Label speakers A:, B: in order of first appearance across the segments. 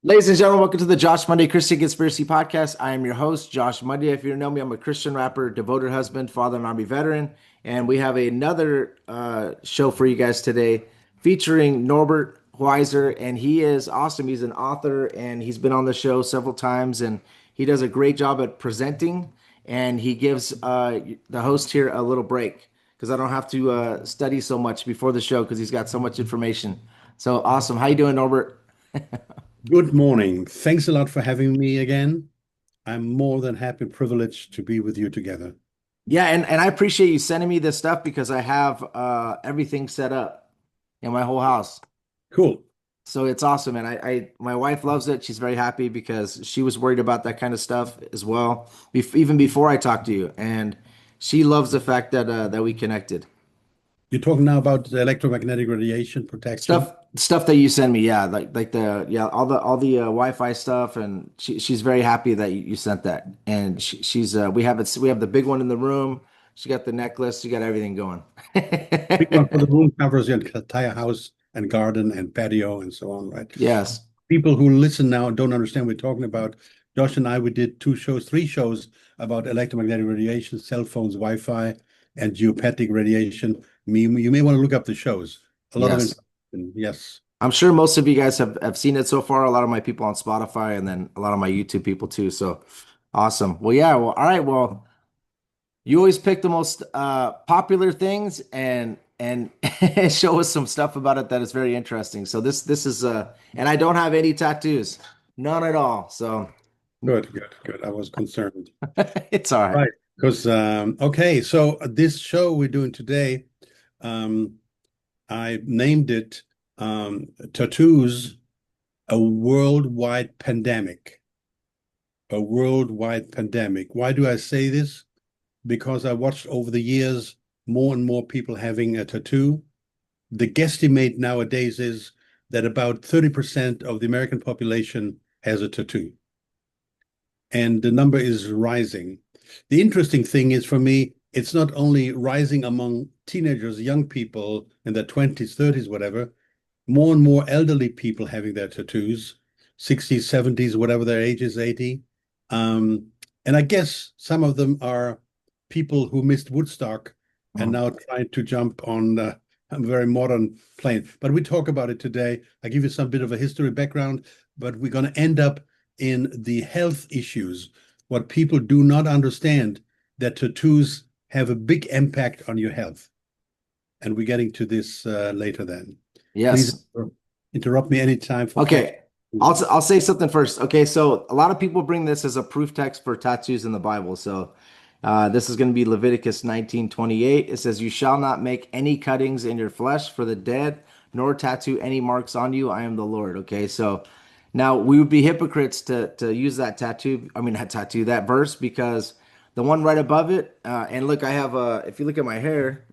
A: Ladies and gentlemen, welcome to the Josh Monday Christian Conspiracy Podcast. I am your host, Josh Monday. If you don't know me, I'm a Christian rapper, devoted husband, father, and Army veteran. And we have another show for you guys today featuring Norbert Heuser. And he is awesome. He's an author and he's been on the show several times. And he does a great job at presenting. And he gives the host here a little break because I don't have to study so much before the show because he's got so much information. So awesome. How you doing, Norbert?
B: Good morning. Thanks a lot for having me again. I'm more than happy, privileged to be with you together.
A: Yeah, and I appreciate you sending me this stuff because I have everything set up in my whole house.
B: Cool.
A: So it's awesome. And I my wife loves it. She's very happy because she was worried about that kind of stuff as well, even before I talked to you. And she loves the fact that we connected.
B: You're talking now about the electromagnetic radiation protection.
A: Stuff that you send me, yeah, like the yeah, all the Wi-Fi stuff, and she's very happy that you sent that. And she's we have the big one in the room. She got the necklace, she got everything going.
B: Big one for the room covers your entire house and garden and patio and so on, right?
A: Yes.
B: People who listen now don't understand what we're talking about. Josh and I, we did three shows about electromagnetic radiation, cell phones, Wi-Fi, and geopathic radiation. You may want to look up the shows. A lot of
A: Yes.
B: information. Yes.
A: I'm sure most of you guys have seen it so far. A lot of my people on Spotify and then a lot of my YouTube people too. So awesome. Well, yeah. Well, all right. Well, you always pick the most popular things and show us some stuff about it that is very interesting. So this is and I don't have any tattoos. None at all. So
B: Good, good, good. I was concerned.
A: it's all right.
B: Right. Because, okay, so this show we're doing today, um, I named it Tattoos, a Worldwide Pandemic. A Worldwide Pandemic. Why do I say this? Because I watched over the years more and more people having a tattoo. The guesstimate nowadays is that about 30% of the American population has a tattoo, and the number is rising. The interesting thing is for me, it's not only rising among teenagers, young people in their 20s, 30s, whatever, more and more elderly people having their tattoos, 60s, 70s, whatever their age is, 80. Um, and I guess some of them are people who missed Woodstock and
A: Mm.
B: now trying to jump on a very modern plane. But we talk about it today. I give you some bit of a history background, but we're going to end up in the health issues. What people do not understand, that tattoos have a big impact on your health. And we're getting to this later then. Please
A: Yes.
B: interrupt me anytime for questions.
A: Okay. I'll say something first. Okay, so a lot of people bring this as a proof text for tattoos in the Bible. So this is going to be Leviticus 19:28. It says, "You shall not make any cuttings in your flesh for the dead, nor tattoo any marks on you. I am the Lord." Okay, so now we would be hypocrites to use that tattoo. I mean, that tattoo, that verse, because the one right above it, and look, I have if you look at my hair.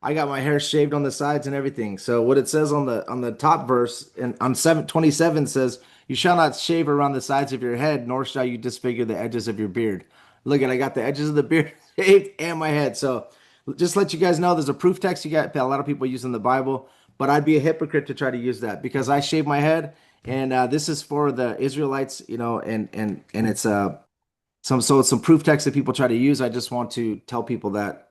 A: I got my hair shaved on the sides and everything. So what it says on the top verse and on 7:27 says, "You shall not shave around the sides of your head, nor shall you disfigure the edges of your beard." Look at I got the edges of the beard shaved and my head. So just let you guys know there's a proof text you got a lot of people use in the Bible, but I'd be a hypocrite to try to use that because I shave my head and this is for the Israelites, and it's some proof text that people try to use. I just want to tell people that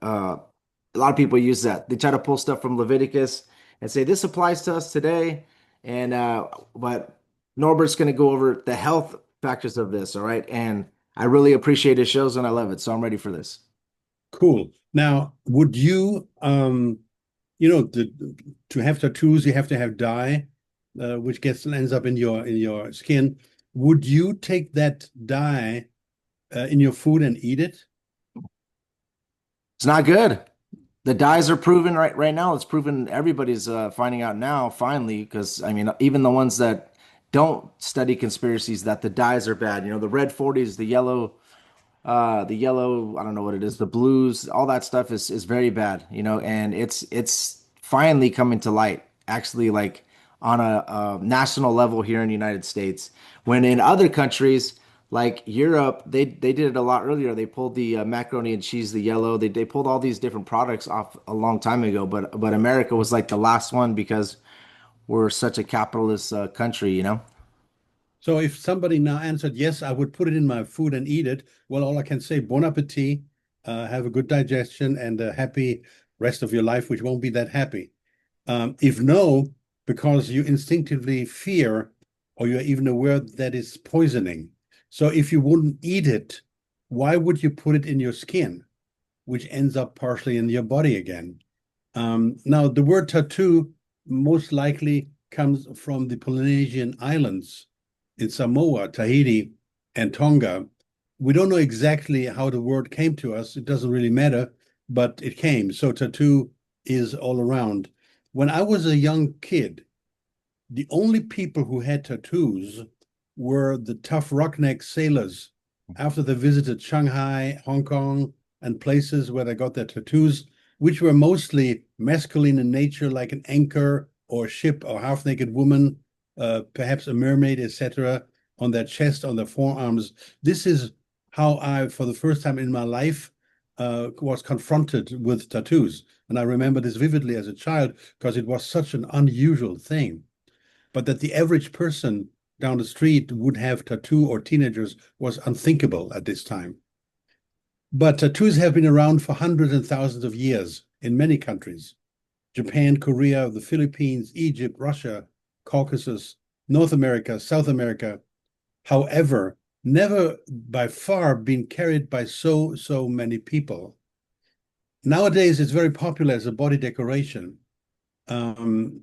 A: a lot of people use that. They try to pull stuff from Leviticus and say this applies to us today. And but Norbert's going to go over the health factors of this. All right, and I really appreciate his shows and I love it. So I'm ready for this.
B: Cool. Now, would you, to have tattoos, you have to have dye, which gets ends up in your skin. Would you take that dye in your food and eat it?
A: It's not good. The dyes are proven right now. It's proven everybody's finding out now finally because I mean even the ones that don't study conspiracies that the dyes are bad. You know the red 40s, the yellow, I don't know what it is, the blues, all that stuff is very bad. And it's finally coming to light. Actually, like on a national level here in the United States, when in other countries like Europe, they did it a lot earlier. They pulled the macaroni and cheese, the yellow. They pulled all these different products off a long time ago. But America was like the last one because we're such a capitalist country.
B: So if somebody now answered, yes, I would put it in my food and eat it, well, all I can say, bon appetit, have a good digestion and a happy rest of your life, which won't be that happy. If no, because you instinctively fear or you're even aware that it's poisoning. So if you wouldn't eat it, why would you put it in your skin, which ends up partially in your body again? Now, the word tattoo most likely comes from the Polynesian islands in Samoa, Tahiti, and Tonga. We don't know exactly how the word came to us. It doesn't really matter, but it came. So tattoo is all around. When I was a young kid, the only people who had tattoos were the tough rockneck sailors after they visited Shanghai, Hong Kong, and places where they got their tattoos, which were mostly masculine in nature, like an anchor or a ship or half-naked woman, perhaps a mermaid, etc., on their chest, on their forearms. This is how I, for the first time in my life, was confronted with tattoos. And I remember this vividly as a child because it was such an unusual thing. But that the average person down the street would have tattoo or teenagers was unthinkable at this time. But tattoos have been around for hundreds and thousands of years in many countries. Japan, Korea, the Philippines, Egypt, Russia, Caucasus, North America, South America. However, never by far been carried by so many people. Nowadays, it's very popular as a body decoration. Um,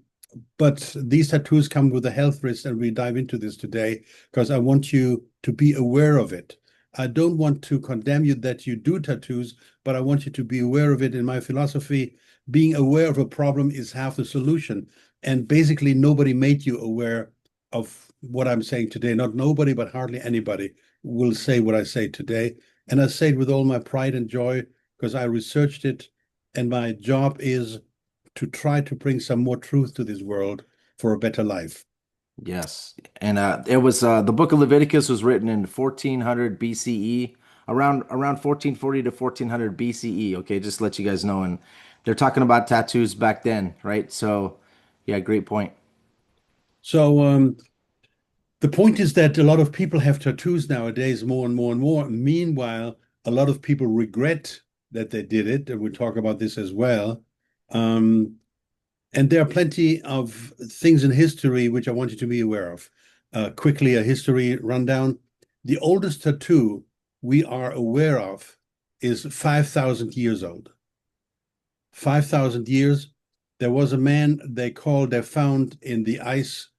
B: but these tattoos come with a health risk, and we dive into this today because I want you to be aware of it. I don't want to condemn you that you do tattoos, but I want you to be aware of it. In my philosophy, being aware of a problem is half the solution. And basically, nobody made you aware of what I'm saying today. Not nobody, but hardly anybody will say what I say today. And I say it with all my pride and joy because I researched it. And my job is to try to bring some more truth to this world for a better life.
A: Yes. And it was the book of Leviticus was written in 1400 BCE, around 1440 to 1400 BCE. Okay, just to let you guys know. And they're talking about tattoos back then, right? So, yeah, great point.
B: So the point is that a lot of people have tattoos nowadays, more and more and more. Meanwhile, a lot of people regret that they did it, and we'll talk about this as well. Um, and there are plenty of things in history which I want you to be aware of. Quickly, a history rundown. The oldest tattoo we are aware of is 5,000 years old. 5,000 years. There was a man they found in the ice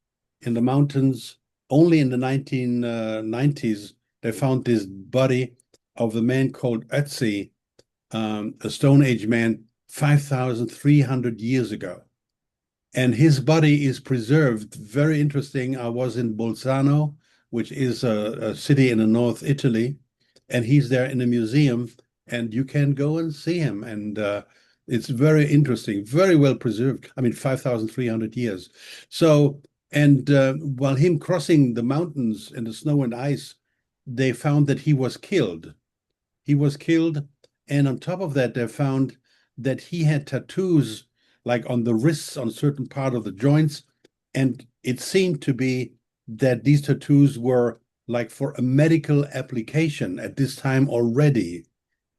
B: in the mountains. Only in the 1990s, they found this body of a man called Ötzi, a Stone Age man, 5,300 years ago. And his body is preserved. Very interesting. I was in Bolzano, which is a city in the North Italy, and he's there in a museum, and you can go and see him. And it's very interesting, very well preserved. I mean, 5,300 years. So, and while him crossing the mountains in the snow and ice, they found that he was killed. He was killed. And on top of that, they found that he had tattoos like on the wrists, on certain part of the joints. And it seemed to be that these tattoos were like for a medical application at this time already,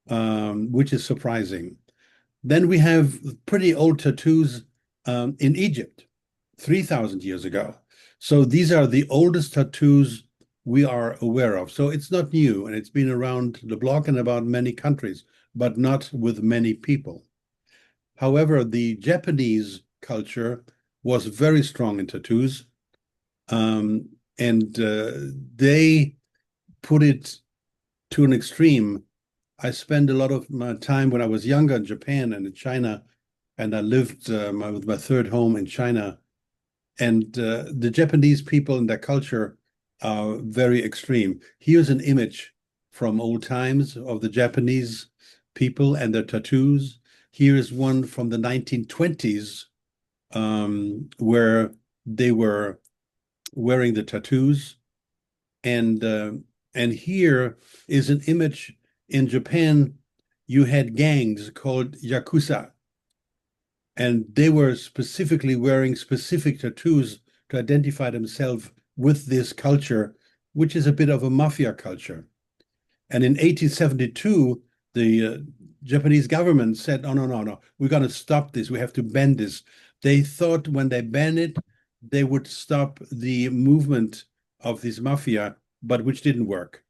B: which is surprising. Then we have pretty old tattoos in Egypt, 3,000 years ago. So these are the oldest tattoos we are aware of. So it's not new, and it's been around the block and about many countries, but not with many people. However, the Japanese culture was very strong in tattoos, and they put it to an extreme. I spent a lot of my time when I was younger in Japan and in China, and I lived with my third home in China. And the Japanese people and their culture are very extreme. Here's an image from old times of the Japanese people and their tattoos. Here is one from the 1920s where they were wearing the tattoos. And here is an image in Japan. You had gangs called Yakuza, and they were specifically wearing specific tattoos to identify themselves with this culture, which is a bit of a mafia culture. And in 1872, the Japanese government said, "Oh, no, no, no, we're going to stop this. We have to ban this." They thought when they ban it, they would stop the movement of this mafia, but which didn't work.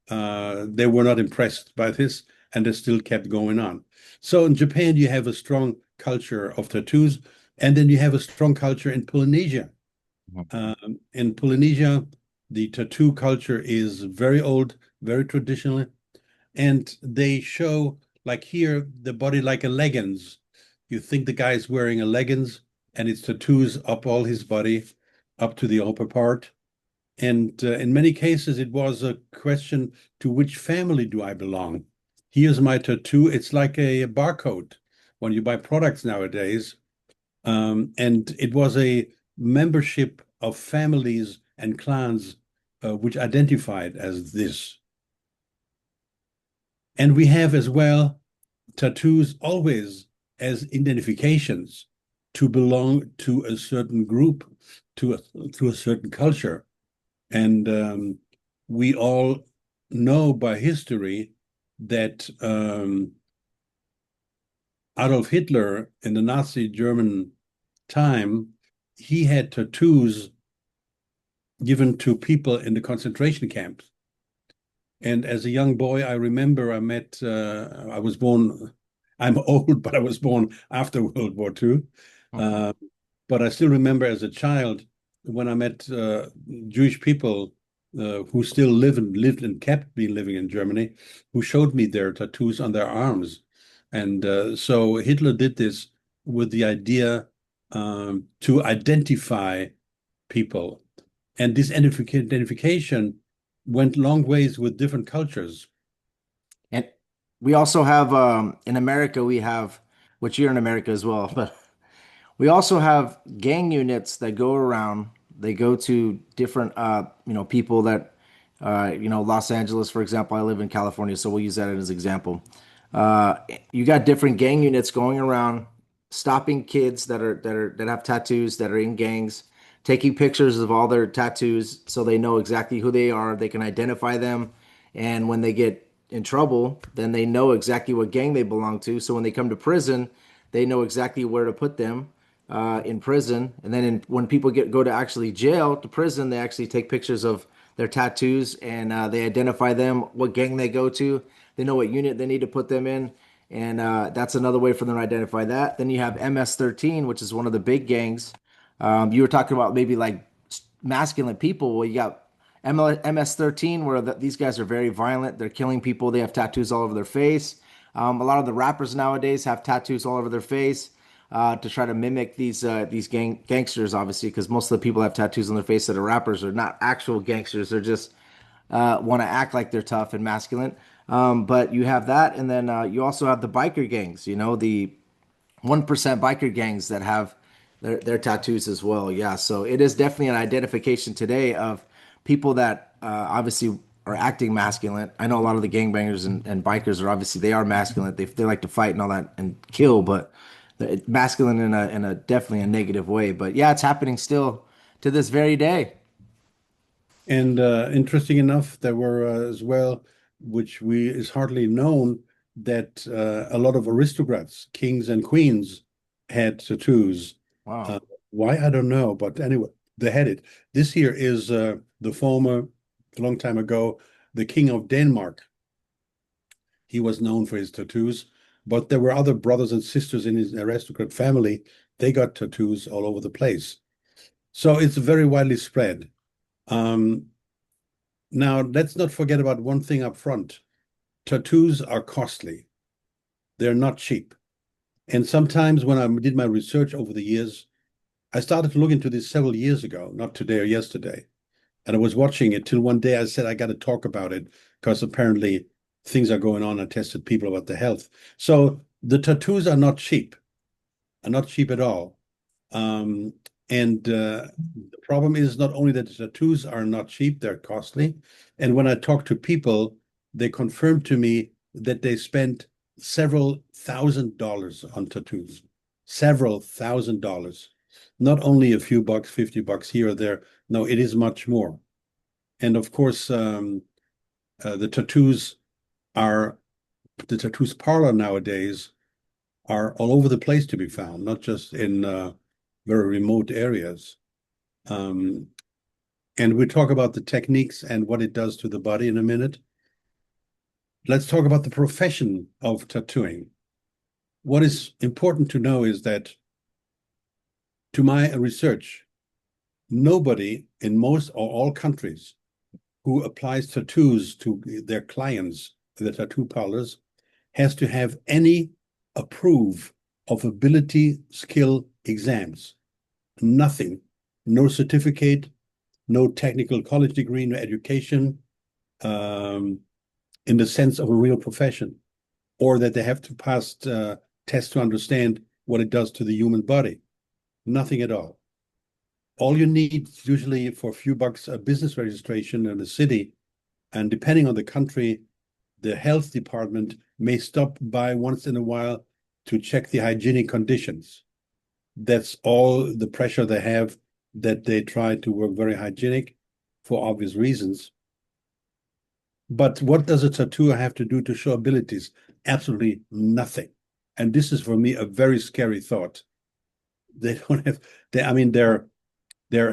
B: They were not impressed by this, and they still kept going on. So in Japan, you have a strong culture of tattoos, and then you have a strong culture in Polynesia. In Polynesia, the tattoo culture is very old, very traditional, and they show, like here, the body like a leggings. You think the guy is wearing a leggings, and it's tattoos up all his body, up to the upper part. And in many cases, it was a question, to which family do I belong? Here's my tattoo. It's like a barcode when you buy products nowadays. And it was a membership of families and clans which identified as this. And we have as well tattoos always as identifications to belong to a certain group, to a certain culture. And we all know by history that Adolf Hitler in the Nazi German time, he had tattoos given to people in the concentration camps. And as a young boy, I remember I was born, I'm old, but I was born after World War II.
A: Mhm.
B: Uh, but I still remember as a child when I met Jewish people who still lived and kept me living in Germany, who showed me their tattoos on their arms. And so Hitler did this with the idea to identify people. And this identification went long ways with different cultures.
A: And we also have in America, we have, which you're in America as well, but we also have gang units that go around. They go to different, people that, Los Angeles, for example. I live in California, so we'll use that as an example. Uh, you got different gang units going around, stopping kids that have tattoos that are in gangs, taking pictures of all their tattoos so they know exactly who they are. They can identify them, and when they get in trouble, then they know exactly what gang they belong to. So when they come to prison, they know exactly where to put them in prison. And then when people go to actually jail to prison, they actually take pictures of their tattoos and they identify them, what gang they go to. They know what unit they need to put them in. And that's another way for them to identify that. Then you have MS-13, which is one of the big gangs. You were talking about maybe like masculine people. Well, you got MS-13, where these guys are very violent. They're killing people. They have tattoos all over their face. A lot of the rappers nowadays have tattoos all over their face to try to mimic these gangsters, obviously, because most of the people have tattoos on their face that are rappers are not actual gangsters. They're just want to act like they're tough and masculine. But you have that, and then you also have the biker gangs. The 1% biker gangs that have their tattoos as well. Yeah, so it is definitely an identification today of people that obviously are acting masculine. I know a lot of the gangbangers and bikers are obviously they are masculine. They like to fight and all that and kill, but masculine in a definitely a negative way. But yeah, it's happening still to this very day.
B: And interesting enough, there were as well, which we is hardly known, that a lot of aristocrats, kings and queens, had tattoos.
A: Wow.
B: Uh, why I don't know, but anyway, they had it. This here is the former, a long time ago, the king of Denmark. He was known for his tattoos, but there were other brothers and sisters in his aristocrat family. They got tattoos all over the place. So it's very widely spread. Um, Now, let's not forget about one thing up front. Tattoos are costly. They're not cheap. And sometimes when I did my research over the years, I started to look into this several years ago, not today or yesterday. And I was watching it till one day I said, I got to talk about it because apparently things are going on. I tested people about their health. So the tattoos are not cheap at all. Um, and the problem is not only that the tattoos are not cheap, they're costly. And when I talk to people, they confirm to me that they spent several $1,000s on tattoos, several $1,000s, not only a few bucks, $50 here or there, No, it is much more. And of course, the tattoos are the tattoos parlor nowadays are all over the place to be found, not just in very remote areas. Um, and we talk about the techniques and what it does to the body in a minute. Let's talk about the profession of tattooing. What is important to know is that, to my research, nobody in most or all countries who applies tattoos to their clients, the tattoo parlors, has to have any approve of ability skill exams. Nothing, no certificate, no technical college degree, no education in the sense of a real profession, or that they have to pass tests to understand what it does to the human body. Nothing at all. All you need usually for a few bucks a business registration in the city, and depending on the country, the health department may stop by once in a while to check the hygienic conditions. That's all the pressure they have, that they try to work very hygienic for obvious reasons. But what does a tattoo have to do to show abilities? Absolutely nothing. And this is for me a very scary thought. They don't have, I mean, they're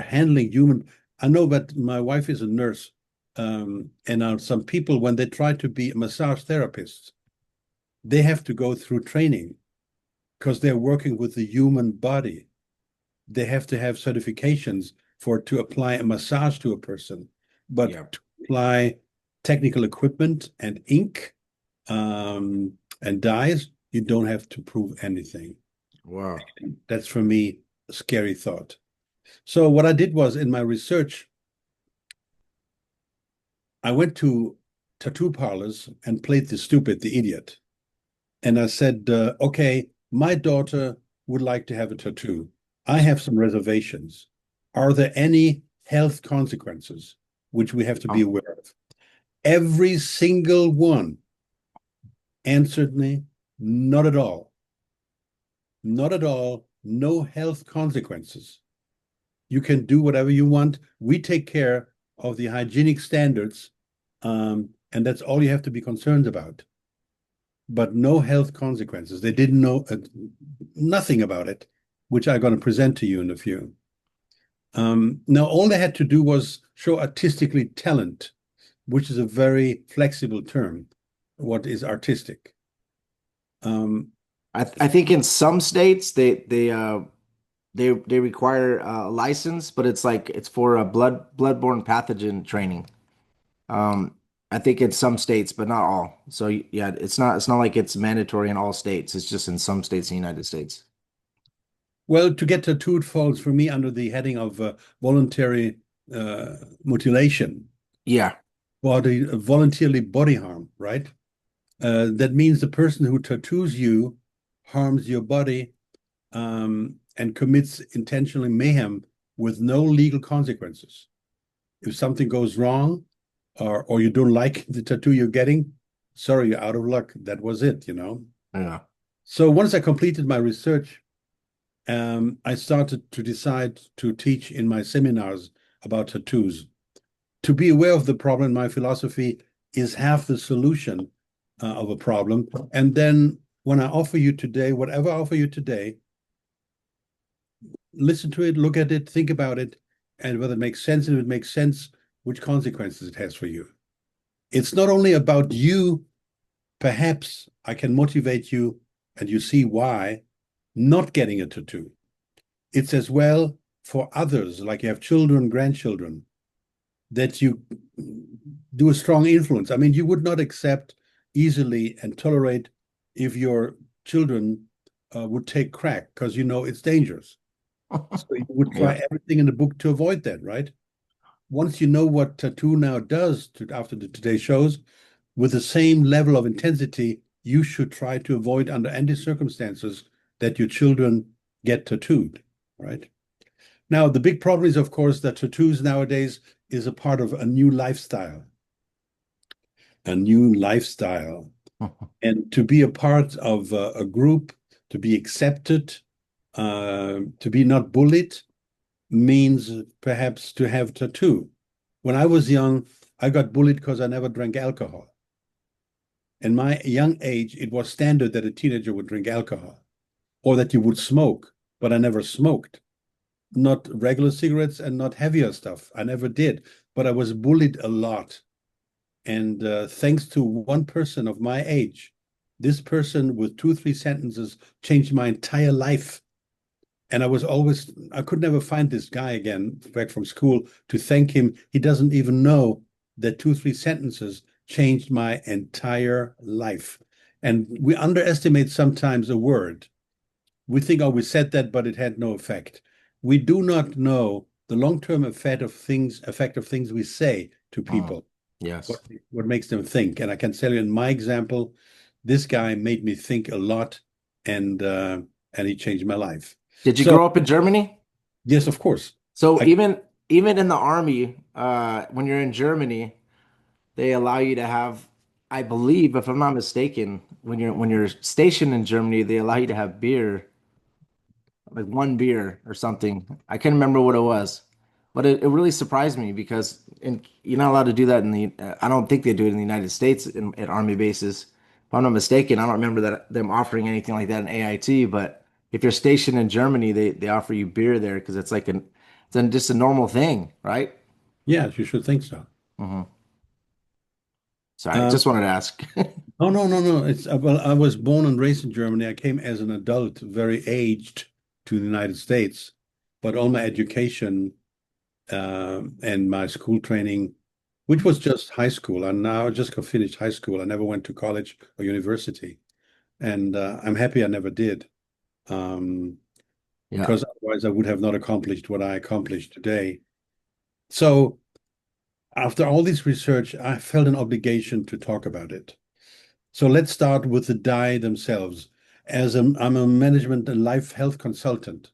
B: handling human. I know, but my wife is a nurse. And some people, when they try to be massage therapists, they have to go through training because they're working with the human body. They have to have certifications to apply a massage to a person,
A: Yeah.
B: but to apply technical equipment and ink and dyes, you don't have to prove anything.
A: Wow.
B: That's for me a scary thought. So what I did was, in my research, I went to tattoo parlors and played the stupid, the idiot. And I said, okay, my daughter would like to have a tattoo. I have some reservations. Are there any health consequences which we have to be
A: Oh,
B: aware of? Every single one answered me, not at all. Not at all. No health consequences. You can do whatever you want. We take care of the hygienic standards, and that's all you have to be concerned about. But no health consequences. They didn't know nothing about it, which I'm going to present to you in a few. Now, all they had to do was show artistically talent, which is a very flexible term. What is artistic?
A: I think in some states they require a license, but it's like it's for a bloodborne pathogen training. Um, I think in some states, but not all. So yeah, it's not like it's mandatory in all states. It's just in some states in the United States.
B: Well, to get tattooed falls for me under the heading of voluntary mutilation
A: Yeah.
B: or the voluntarily body harm, right? That means the person who tattoos you harms your body and commits intentionally mayhem with no legal consequences. If something goes wrong or you don't like the tattoo you're getting, sorry, you're out of luck. That was it, you know?
A: Yeah.
B: So once I completed my research, I started to decide to teach in my seminars about tattoos. To be aware of the problem, my philosophy is half the solution of a problem. And then when I offer you today, whatever I offer you today, listen to it, look at it, think about it, and whether it makes sense, and if it makes sense, which consequences it has for you. It's not only about you. Perhaps I can motivate you, and you see why, not getting a tattoo. It's as well for others, like you have children, grandchildren, that you do a strong influence. I mean, you would not accept easily and tolerate if your children would take crack because you know it's dangerous. So you would
A: Yeah.
B: try everything in the book to avoid that, right? Once you know what tattoo now does after the today shows, with the same level of intensity, you should try to avoid under any circumstances that your children get tattooed, right? Now, the big problem is, of course, that tattoos nowadays is a part of a new lifestyle, a new lifestyle. And to be a part of a group, to be accepted, to be not bullied, means perhaps to have tattoo. When I was young, I got bullied because I never drank alcohol. In my young age, it was standard that a teenager would drink alcohol or that you would smoke, but I never smoked. Not regular cigarettes and not heavier stuff. I never did, but I was bullied a lot. And thanks to one person of my age, this person with 2, 3 sentences changed my entire life. And I could never find this guy again back from school to thank him. He doesn't even know that 2, 3 sentences changed my entire life. And we underestimate sometimes a word. We think, oh, we said that, but it had no effect. We do not know the long-term effect of things we say to
A: Mm.
B: people, what,
A: Yes.
B: what makes them think. And I can tell you in my example, this guy made me think a lot and he changed my life.
A: Did you
B: So
A: grow up in Germany?
B: yes, of course.
A: So
B: I
A: even in the army, when you're in Germany, they allow you to have, I believe, if I'm not mistaken, when you're stationed in Germany, they allow you to have beer, like one beer or something. I can't remember what it was, but it really surprised me because you're not allowed to do that in the. I don't think they do it in the United States at army bases. If I'm not mistaken, I don't remember that them offering anything like that in AIT. But if you're stationed in Germany, they offer you beer there because it's like just a normal thing, right?
B: Yes, you should think so.
A: Hmm. Sorry,
B: Um,
A: just wanted to ask.
B: oh no, no, no. It's well, I was born and raised in Germany. I came as an adult, very aged, to the United States, but all my education and my school training, which was just high school. And now I just got finished high school. I never went to college or university. And I'm happy I never did, um,
A: Yeah.
B: because otherwise I would have not accomplished what I accomplished today. So after all this research, I felt an obligation to talk about it. So let's start with the dye themselves. I'm a management and life health consultant,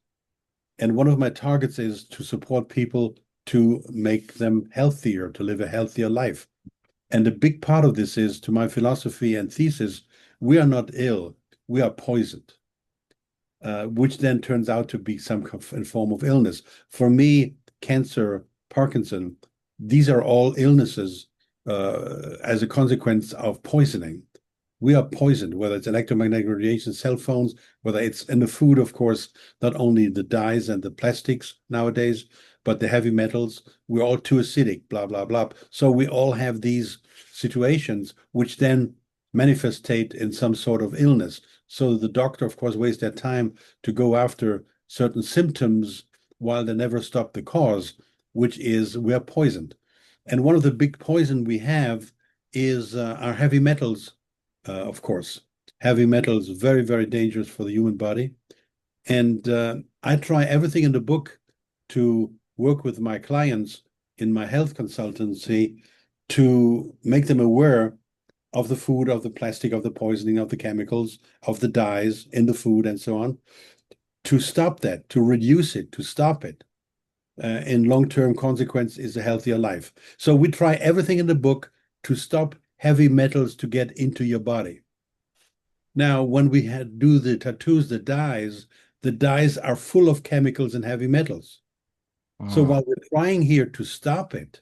B: and one of my targets is to support people to make them healthier, to live a healthier life. And a big part of this is, to my philosophy and thesis, we are not ill, we are poisoned, which then turns out to be some form of illness. For me, cancer, Parkinson, these are all illnesses as a consequence of poisoning. We are poisoned, whether it's electromagnetic radiation, cell phones, whether it's in the food, of course, not only the dyes and the plastics nowadays, but the heavy metals. We're all too acidic, blah, blah, blah. So we all have these situations which then manifestate in some sort of illness. So the doctor, of course, wastes their time to go after certain symptoms while they never stop the cause, which is we're poisoned. And one of the big poison we have is our heavy metals, of course. Heavy metals, very, very dangerous for the human body. And I try everything in the book to work with my clients in my health consultancy to make them aware of the food, of the plastic, of the poisoning, of the chemicals, of the dyes in the food, and so on, to stop that, to reduce it, to stop it. In long-term consequence is a healthier life. So we try everything in the book to stop heavy metals to get into your body. Now, when we do the tattoos, the dyes are full of chemicals and heavy metals. So
A: Mm.
B: while we're trying here to stop it,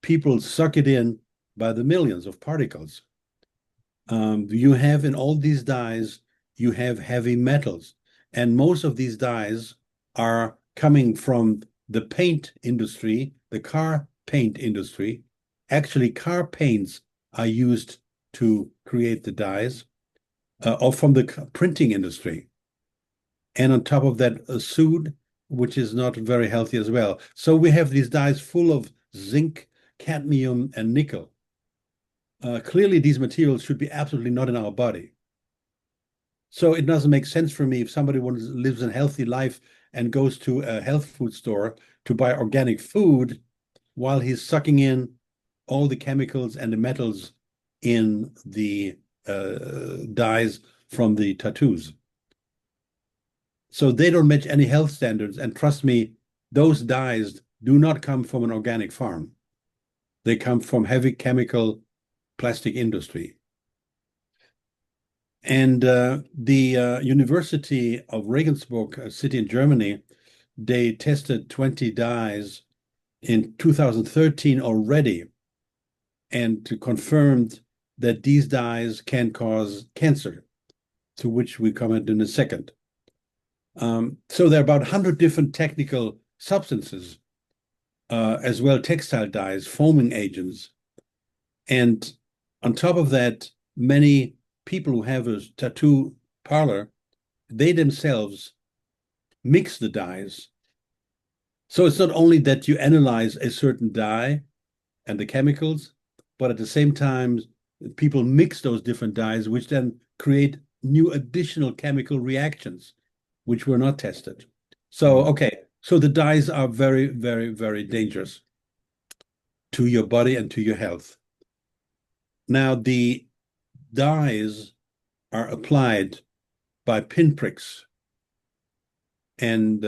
B: people suck it in by the millions of particles. You have in all these dyes, you have heavy metals. And most of these dyes are coming from the paint industry, the car paint industry. Actually, car paints are used to create the dyes, or from the printing industry. And on top of that, a soot, which is not very healthy as well. So we have these dyes full of zinc, cadmium, and nickel. Clearly, these materials should be absolutely not in our body. So it doesn't make sense for me if somebody lives a healthy life and goes to a health food store to buy organic food while he's sucking in all the chemicals and the metals in the dyes from the tattoos. So they don't match any health standards. And trust me, those dyes do not come from an organic farm. They come from heavy chemical plastic industry. And the University of Regensburg, a city in Germany, they tested 20 dyes in 2013 already and confirmed that these dyes can cause cancer, to which we comment in a second. So there are about 100 different technical substances, as well textile dyes, foaming agents. And on top of that, many people who have a tattoo parlor, they themselves mix the dyes. So it's not only that you analyze a certain dye and the chemicals, but at the same time, people mix those different dyes, which then create new additional chemical reactions, which were not tested. So,
A: Mhm.
B: okay, so the dyes are very, very, very dangerous to your body and to your health. Now, the dyes are applied by pinpricks, and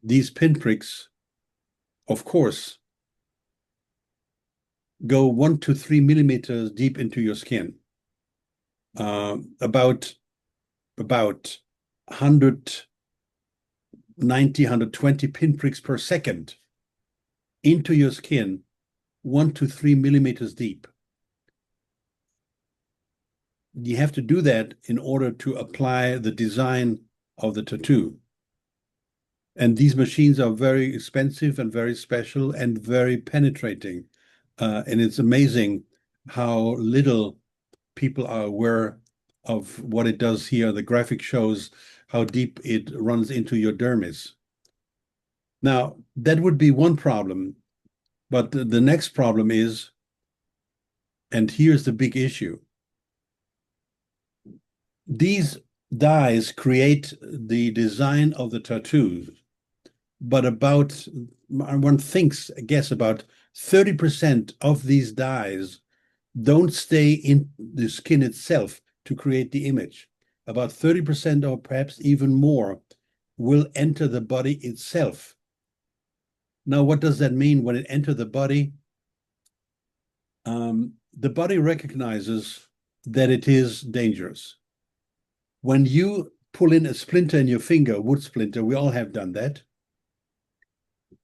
B: these pinpricks, of course, go 1 to 3 millimeters deep into your skin. About 190, 120 pinpricks per second into your skin, 1 to 3 millimeters deep. You have to do that in order to apply the design of the tattoo. And these machines are very expensive and very special and very penetrating. And it's amazing how little people are aware of what it does here. The graphic shows how deep it runs into your dermis. Now, that would be one problem. But the next problem is, and here's the big issue, these dyes create the design of the tattoos, but about, one thinks, I guess, about 30% of these dyes don't stay in the skin itself to create the image. About 30% or perhaps even more will enter the body itself. Now, what does that mean when it enters the body? The body recognizes that it is dangerous. When you pull in a splinter in your finger, a wood splinter, we all have done that.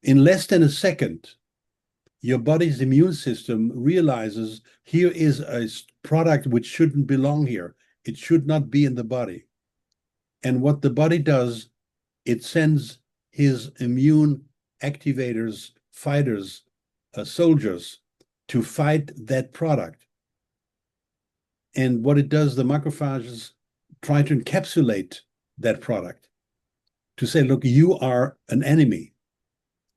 B: In less than a second, your body's immune system realizes here is a product which shouldn't belong here. It should not be in the body. And what the body does, it sends his immune activators, fighters, soldiers to fight that product. And what it does, the macrophages try to encapsulate that product to say, look, you are an enemy.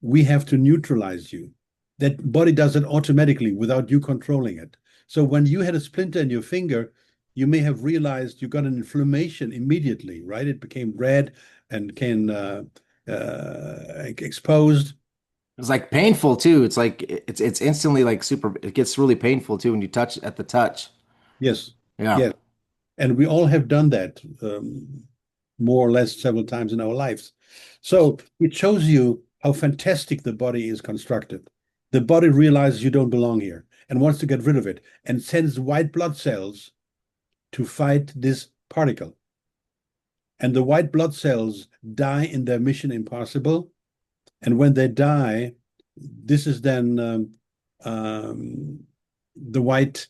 B: We have to neutralize you. That body does it automatically without you controlling it. So when you had a splinter in your finger, you may have realized you got an inflammation immediately, right? It became red and became exposed.
A: It's like painful too. It's like it's instantly like super. It gets really painful too when you touch at the touch.
B: Yes,
A: Yeah.
B: yes. And we all have done that more or less several times in our lives. So it shows you how fantastic the body is constructed. The body realizes you don't belong here and wants to get rid of it and sends white blood cells to fight this particle. And the white blood cells die in their mission impossible. And when they die, this is then the white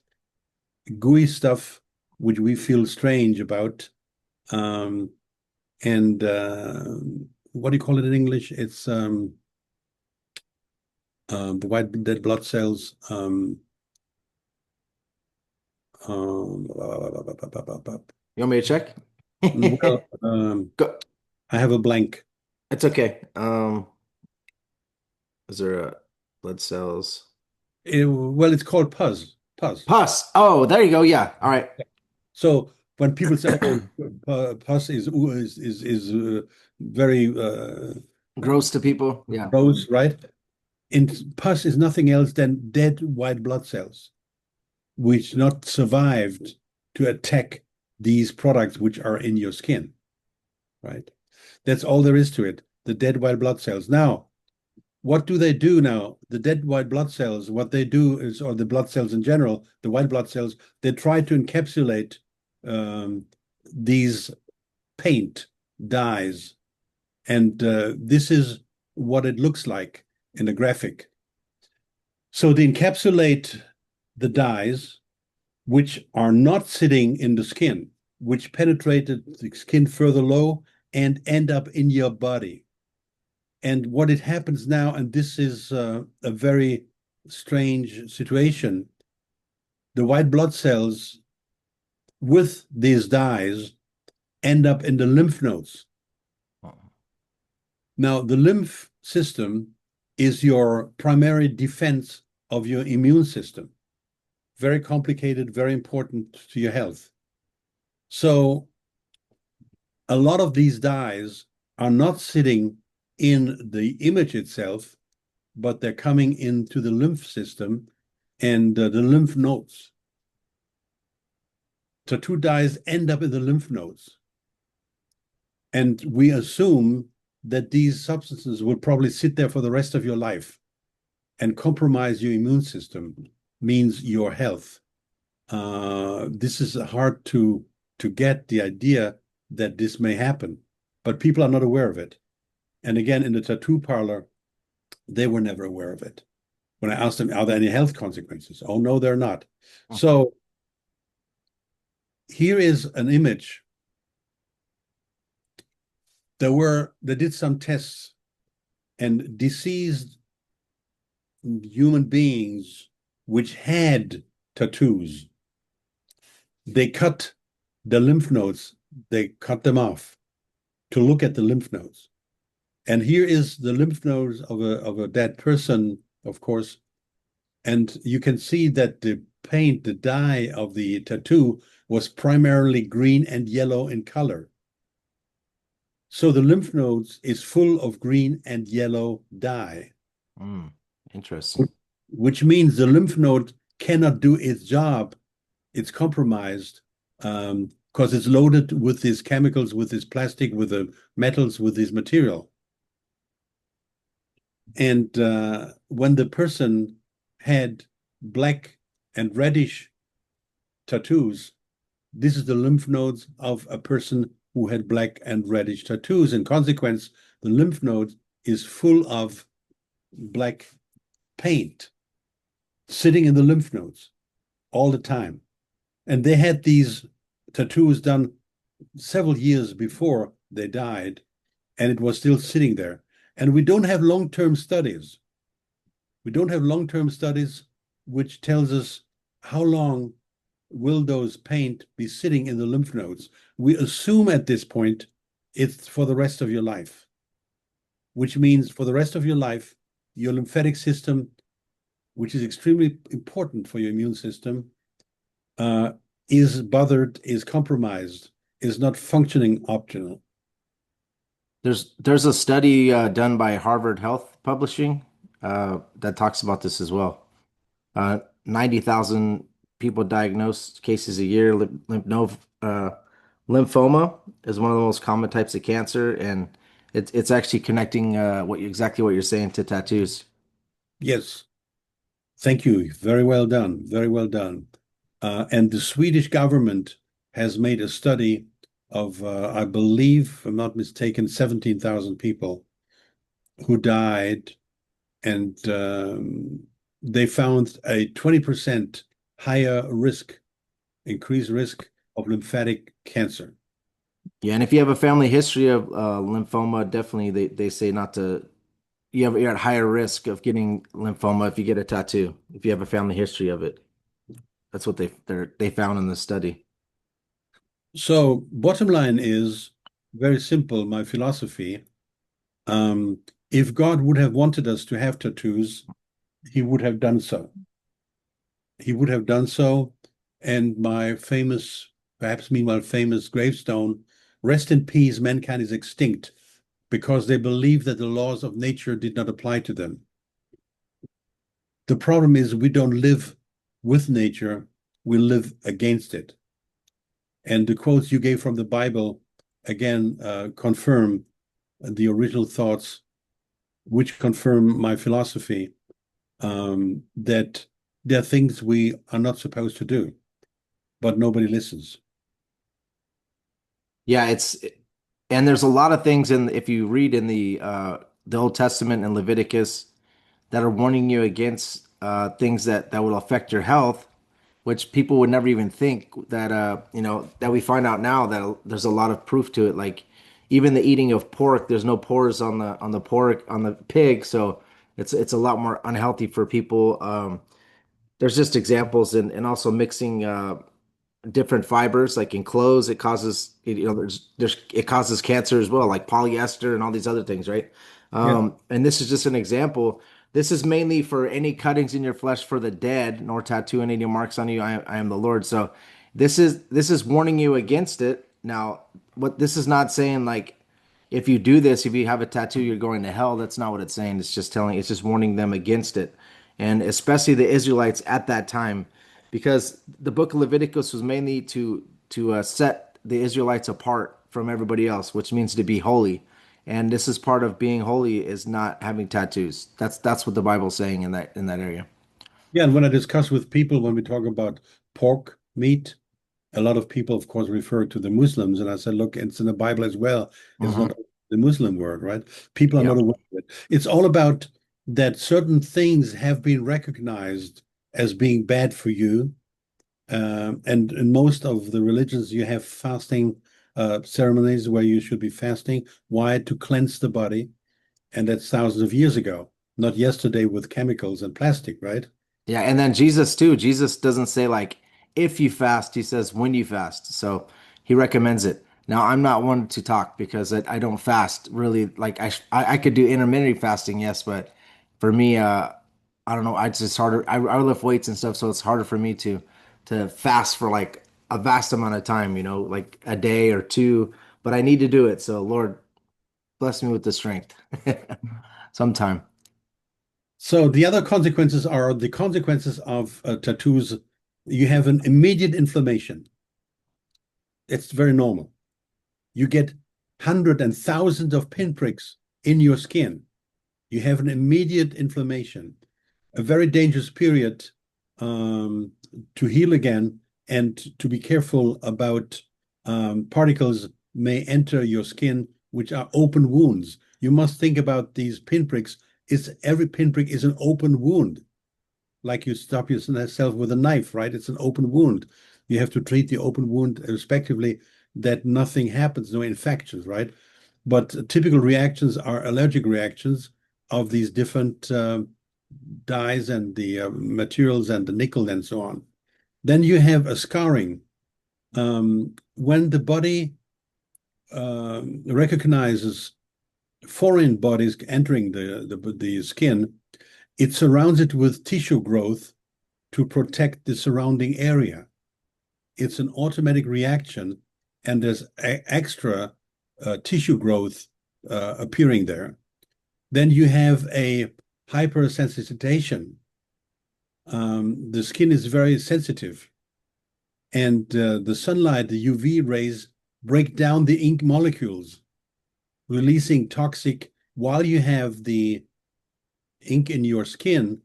B: gooey stuff which we feel strange about. Um, and what do you call it in English? It's the white dead blood cells.
A: You want me to check?
B: Well,
A: Go.
B: I have a blank.
A: It's okay. Is there a blood cells?
B: Well, it's called pus. Pus.
A: Pus. Oh, there you go. Yeah. All right.
B: So when people say, "Oh, pus is very
A: Gross to people. Yeah.
B: gross," right? And pus is nothing else than dead white blood cells, which not survived to attack these products which are in your skin, right? That's all there is to it. The dead white blood cells. Now, what do they do now? The dead white blood cells, what they do is, or the blood cells in general, the white blood cells, they try to encapsulate these paint dyes. And this is what it looks like in a graphic. So they encapsulate the dyes, which are not sitting in the skin, which penetrated the skin further low and end up in your body. And what it happens now, and this is a very strange situation, the white blood cells with these dyes end up in the lymph nodes. Now, the lymph system is your primary defense of your immune system. Very complicated, very important to your health. So a lot of these dyes are not sitting in the image itself, but they're coming into the lymph system and the lymph nodes. Tattoo dyes end up in the lymph nodes. And we assume that these substances will probably sit there for the rest of your life and compromise your immune system, means your health. This is hard to get the idea that this may happen, but people are not aware of it. And again, in the tattoo parlor, they were never aware of it. When I asked them, are there any health consequences? Oh, no, they're not. So here is an image. They did some tests, and deceased human beings which had tattoos, they cut the lymph nodes, they cut them off to look at the lymph nodes. And here is the lymph nodes of a dead person, of course. And you can see that the paint, the dye of the tattoo was primarily green and yellow in color. So the lymph nodes is full of green and yellow dye.
A: Interesting.
B: Which means the lymph node cannot do its job. It's compromised because it's loaded with these chemicals, with this plastic, with the metals, with this material. And when the person had black and reddish tattoos, this is the lymph nodes of a person who had black and reddish tattoos. In consequence, the lymph node is full of black paint sitting in the lymph nodes all the time. And they had these tattoos done several years before they died, and it was still sitting there. And we don't have long-term studies. We don't have long-term studies which tells us how long will those paint be sitting in the lymph nodes. We assume at this point it's for the rest of your life, which means for the rest of your life, your lymphatic system, which is extremely important for your immune system, is bothered, is compromised, is not functioning optimal.
A: There's a study done by Harvard Health Publishing that talks about this as well. 90,000 people diagnosed cases a year. Lymphoma is one of the most common types of cancer, and it's actually connecting exactly what you're saying to tattoos.
B: Yes, thank you. Very well done. Very well done. And the Swedish government has made a study of, I believe, if I'm not mistaken, 17,000 people who died, and they found a 20% higher risk, increased risk of lymphatic cancer.
A: Yeah, and if you have a family history of lymphoma, definitely they say not to. You're at higher risk of getting lymphoma if you get a tattoo, if you have a family history of it. That's what they found in the study.
B: So bottom line is very simple, my philosophy. If God would have wanted us to have tattoos, he would have done so. He would have done so. And my famous, perhaps meanwhile famous gravestone, rest in peace, mankind is extinct, because they believe that the laws of nature did not apply to them. The problem is we don't live with nature, we live against it. And the quotes you gave from the Bible, again, confirm the original thoughts, which confirm my philosophy, that there are things we are not supposed to do, but nobody listens.
A: Yeah, and there's a lot of things if you read in the the Old Testament and Leviticus that are warning you against things that will affect your health, which people would never even think that that we find out now that there's a lot of proof to it. Like even the eating of pork, there's no pores on the pork on the pig, so it's a lot more unhealthy for people. There's just examples and also mixing different fibers like in clothes it causes there's it causes cancer as well, like polyester and all these other things, right?
B: Yeah.
A: And this is just an example. This is mainly for any cuttings in your flesh for the dead, nor tattoo any marks on you. I am the Lord. So this is warning you against it. Now what this is not saying, like, if you do this, if you have a tattoo, you're going to hell. That's not what it's saying. It's just warning them against it. And especially the Israelites at that time, because the book of Leviticus was mainly to set the Israelites apart from everybody else, which means to be holy. And this is part of being holy is not having tattoos. That's what the Bible's saying in that area.
B: Yeah, and when I discuss with people, when we talk about pork, meat, a lot of people, of course, refer to the Muslims. And I said, look, it's in the Bible as well. It's not
A: Hmm.
B: the Muslim word, right? People are not
A: Yep.
B: aware of it. It's all about that certain things have been recognized as being bad for you. And in most of the religions, you have fasting ceremonies where you should be fasting. Why? To cleanse the body. And that's thousands of years ago, not yesterday with chemicals and plastic, right?
A: Yeah, and then Jesus too. Jesus doesn't say like if you fast, he says when you fast. So he recommends it. Now, I'm not one to talk because I don't fast really. Like I could do intermittent fasting, yes, but for me, I don't know. I just harder. I lift weights and stuff, so it's harder for me to fast for like a vast amount of time. Like a day or two. But I need to do it. So Lord, bless me with the strength sometime.
B: So the other consequences are the consequences of tattoos. You have an immediate inflammation. It's very normal. You get hundreds and thousands of pinpricks in your skin. You have an immediate inflammation, a very dangerous period um, to heal again and to be careful about particles may enter your skin, which are open wounds. You must think about these pinpricks. Every pinprick is an open wound, like you stab yourself with a knife, right? It's an open wound. You have to treat the open wound respectively that nothing happens, no infections, right? But typical reactions are allergic reactions of these different dyes and the materials and the nickel and so on. Then you have a scarring. When the body recognizes foreign bodies entering the skin, it surrounds it with tissue growth to protect the surrounding area. It's an automatic reaction, and there's extra tissue growth appearing there. Then you have a hypersensitization. The skin is very sensitive, and the sunlight, the UV rays, break down the ink molecules, releasing toxic while you have the ink in your skin,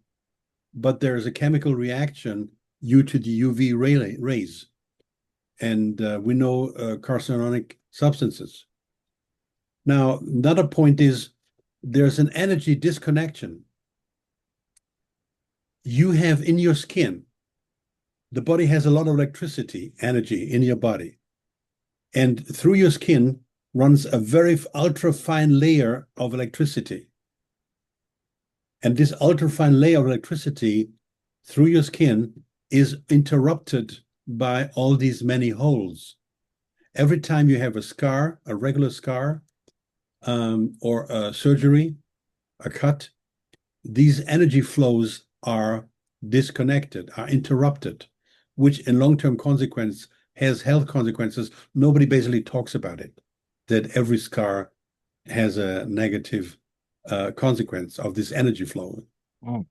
B: but there is a chemical reaction due to the UV rays. And we know carcinogenic substances. Now, another point is there's an energy disconnection. You have in your skin, the body has a lot of electricity, energy in your body. And through your skin runs a very ultra fine layer of electricity. And this ultra fine layer of electricity through your skin is interrupted by all these many holes. Every time you have a scar, a regular scar, or a surgery, a cut, these energy flows are disconnected, are interrupted, which in long-term consequence has health consequences. Nobody basically talks about it, that every scar has a negative consequence of this energy flow.
A: Mm,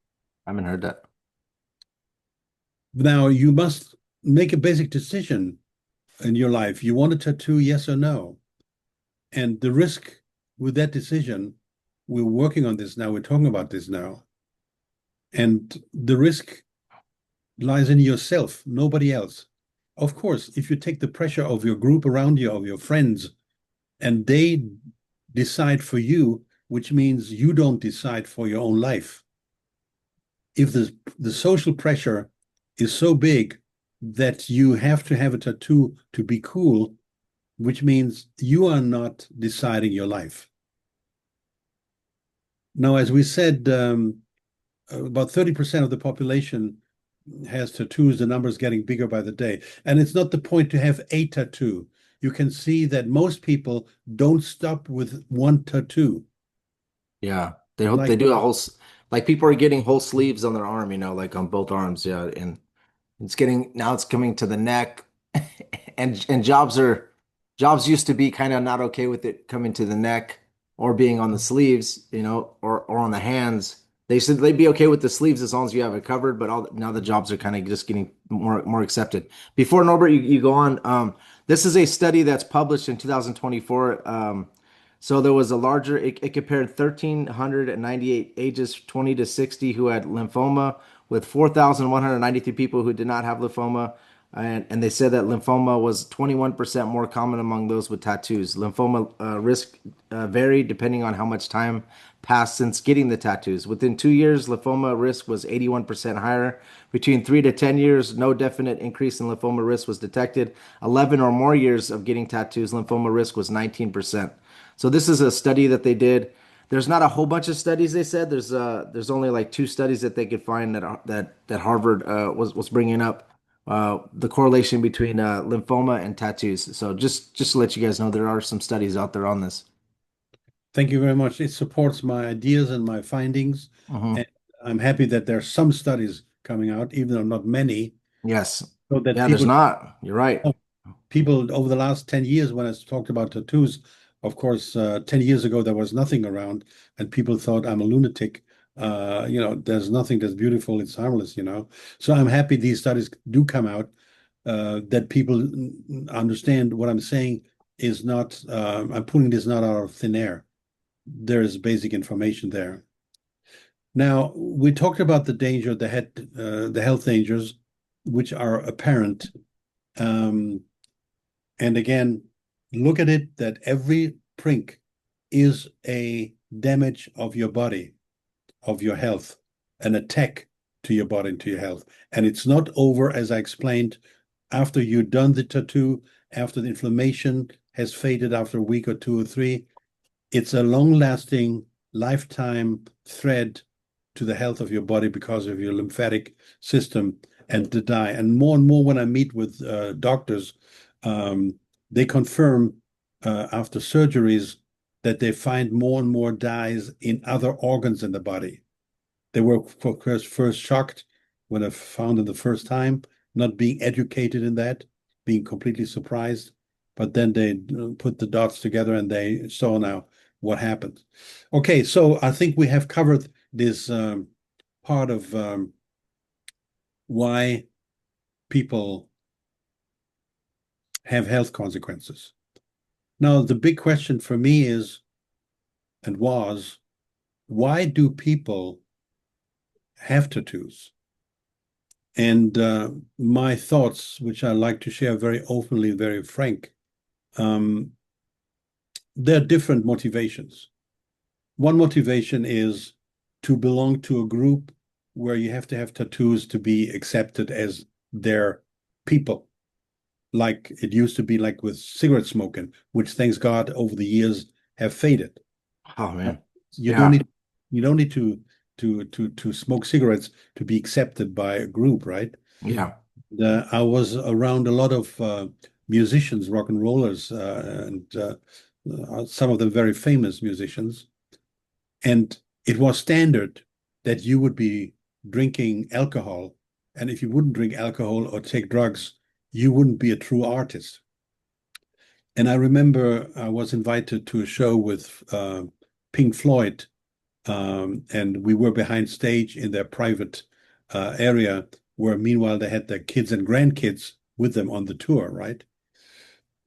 A: I haven't heard that.
B: Now, you must make a basic decision in your life. You want a tattoo, yes or no? And the risk with that decision, we're working on this now, we're talking about this now. And the risk lies in yourself, nobody else. Of course, if you take the pressure of your group around you, of your friends, and they decide for you, which means you don't decide for your own life. If the social pressure is so big that you have to have a tattoo to be cool, which means you are not deciding your life. Now, as we said, about 30% of the population has tattoos. The number is getting bigger by the day. And it's not the point to have a tattoo. You can see that most people don't stop with one tattoo.
A: Yeah. They hope
B: Like,
A: they do a whole like people are getting whole sleeves on their arm, like on both arms. Yeah. And it's getting now it's coming to the neck. And jobs used to be kind of not okay with it coming to the neck or being on the sleeves, or on the hands. They said they'd be okay with the sleeves as long as you have it covered, but now the jobs are kind of just getting more accepted. Before Norbert, you go on. This is a study that's published in 2024. So there was a larger, it compared 1,398 ages 20 to 60 who had lymphoma with 4,193 people who did not have lymphoma. And they said that lymphoma was 21% more common among those with tattoos. Lymphoma risk varied depending on how much time passed since getting the tattoos. Within 2 years, lymphoma risk was 81% higher. Between 3 to 10 years, no definite increase in lymphoma risk was detected. 11 or more years of getting tattoos, lymphoma risk was 19%. So this is a study that they did. There's not a whole bunch of studies. They said there's only like two studies that they could find that Harvard was bringing up the correlation between lymphoma and tattoos. So just to let you guys know, there are some studies out there on this.
B: thank you very much. It supports my ideas and my findings. And
A: Hmm.
B: I'm happy that there are some studies coming out, even though not many,
A: Yes.
B: so that
A: Yeah, there's not. You're right.
B: people over the last 10 years, when I talked about tattoos, of course, 10 years ago, there was nothing around, and people thought I'm a lunatic. There's nothing that's beautiful, it's harmless. So I'm happy these studies do come out, that people understand what I'm saying is not, I'm pulling this not out of thin air. There is basic information there. Now, we talked about the danger, the health dangers, which are apparent. Um, and again, look at it that every prink is a damage of your body, of your health, an attack to your body and to your health. And it's not over, as I explained, after you've done the tattoo, after the inflammation has faded after a week or two or three. It's a long-lasting, lifetime threat to the health of your body because of your lymphatic system and to die. And more when I meet with doctors, they confirm after surgeries that they find more and more dyes in other organs in the body. They were first shocked when I found it the first time, not being educated in that, being completely surprised. But then they put the dots together and they saw now what happened. Okay, so I think we have covered this part of why people have health consequences. Now, the big question for me is, and was, why do people have tattoos? And my thoughts, which I like to share very openly, very frank, um, there are different motivations. One motivation is to belong to a group where you have to have tattoos to be accepted as their people, like it used to be, like with cigarette smoking, which thanks God over the years have faded.
A: Oh man.
B: You don't
A: Yeah.
B: need you don't need to smoke cigarettes to be accepted by a group, right?
A: Yeah.
B: I was around a lot of musicians, rock and rollers, and some of them very famous musicians. And it was standard that you would be drinking alcohol. And if you wouldn't drink alcohol or take drugs, you wouldn't be a true artist. And I remember I was invited to a show with Pink Floyd, and we were behind stage in their private area, where meanwhile they had their kids and grandkids with them on the tour, right?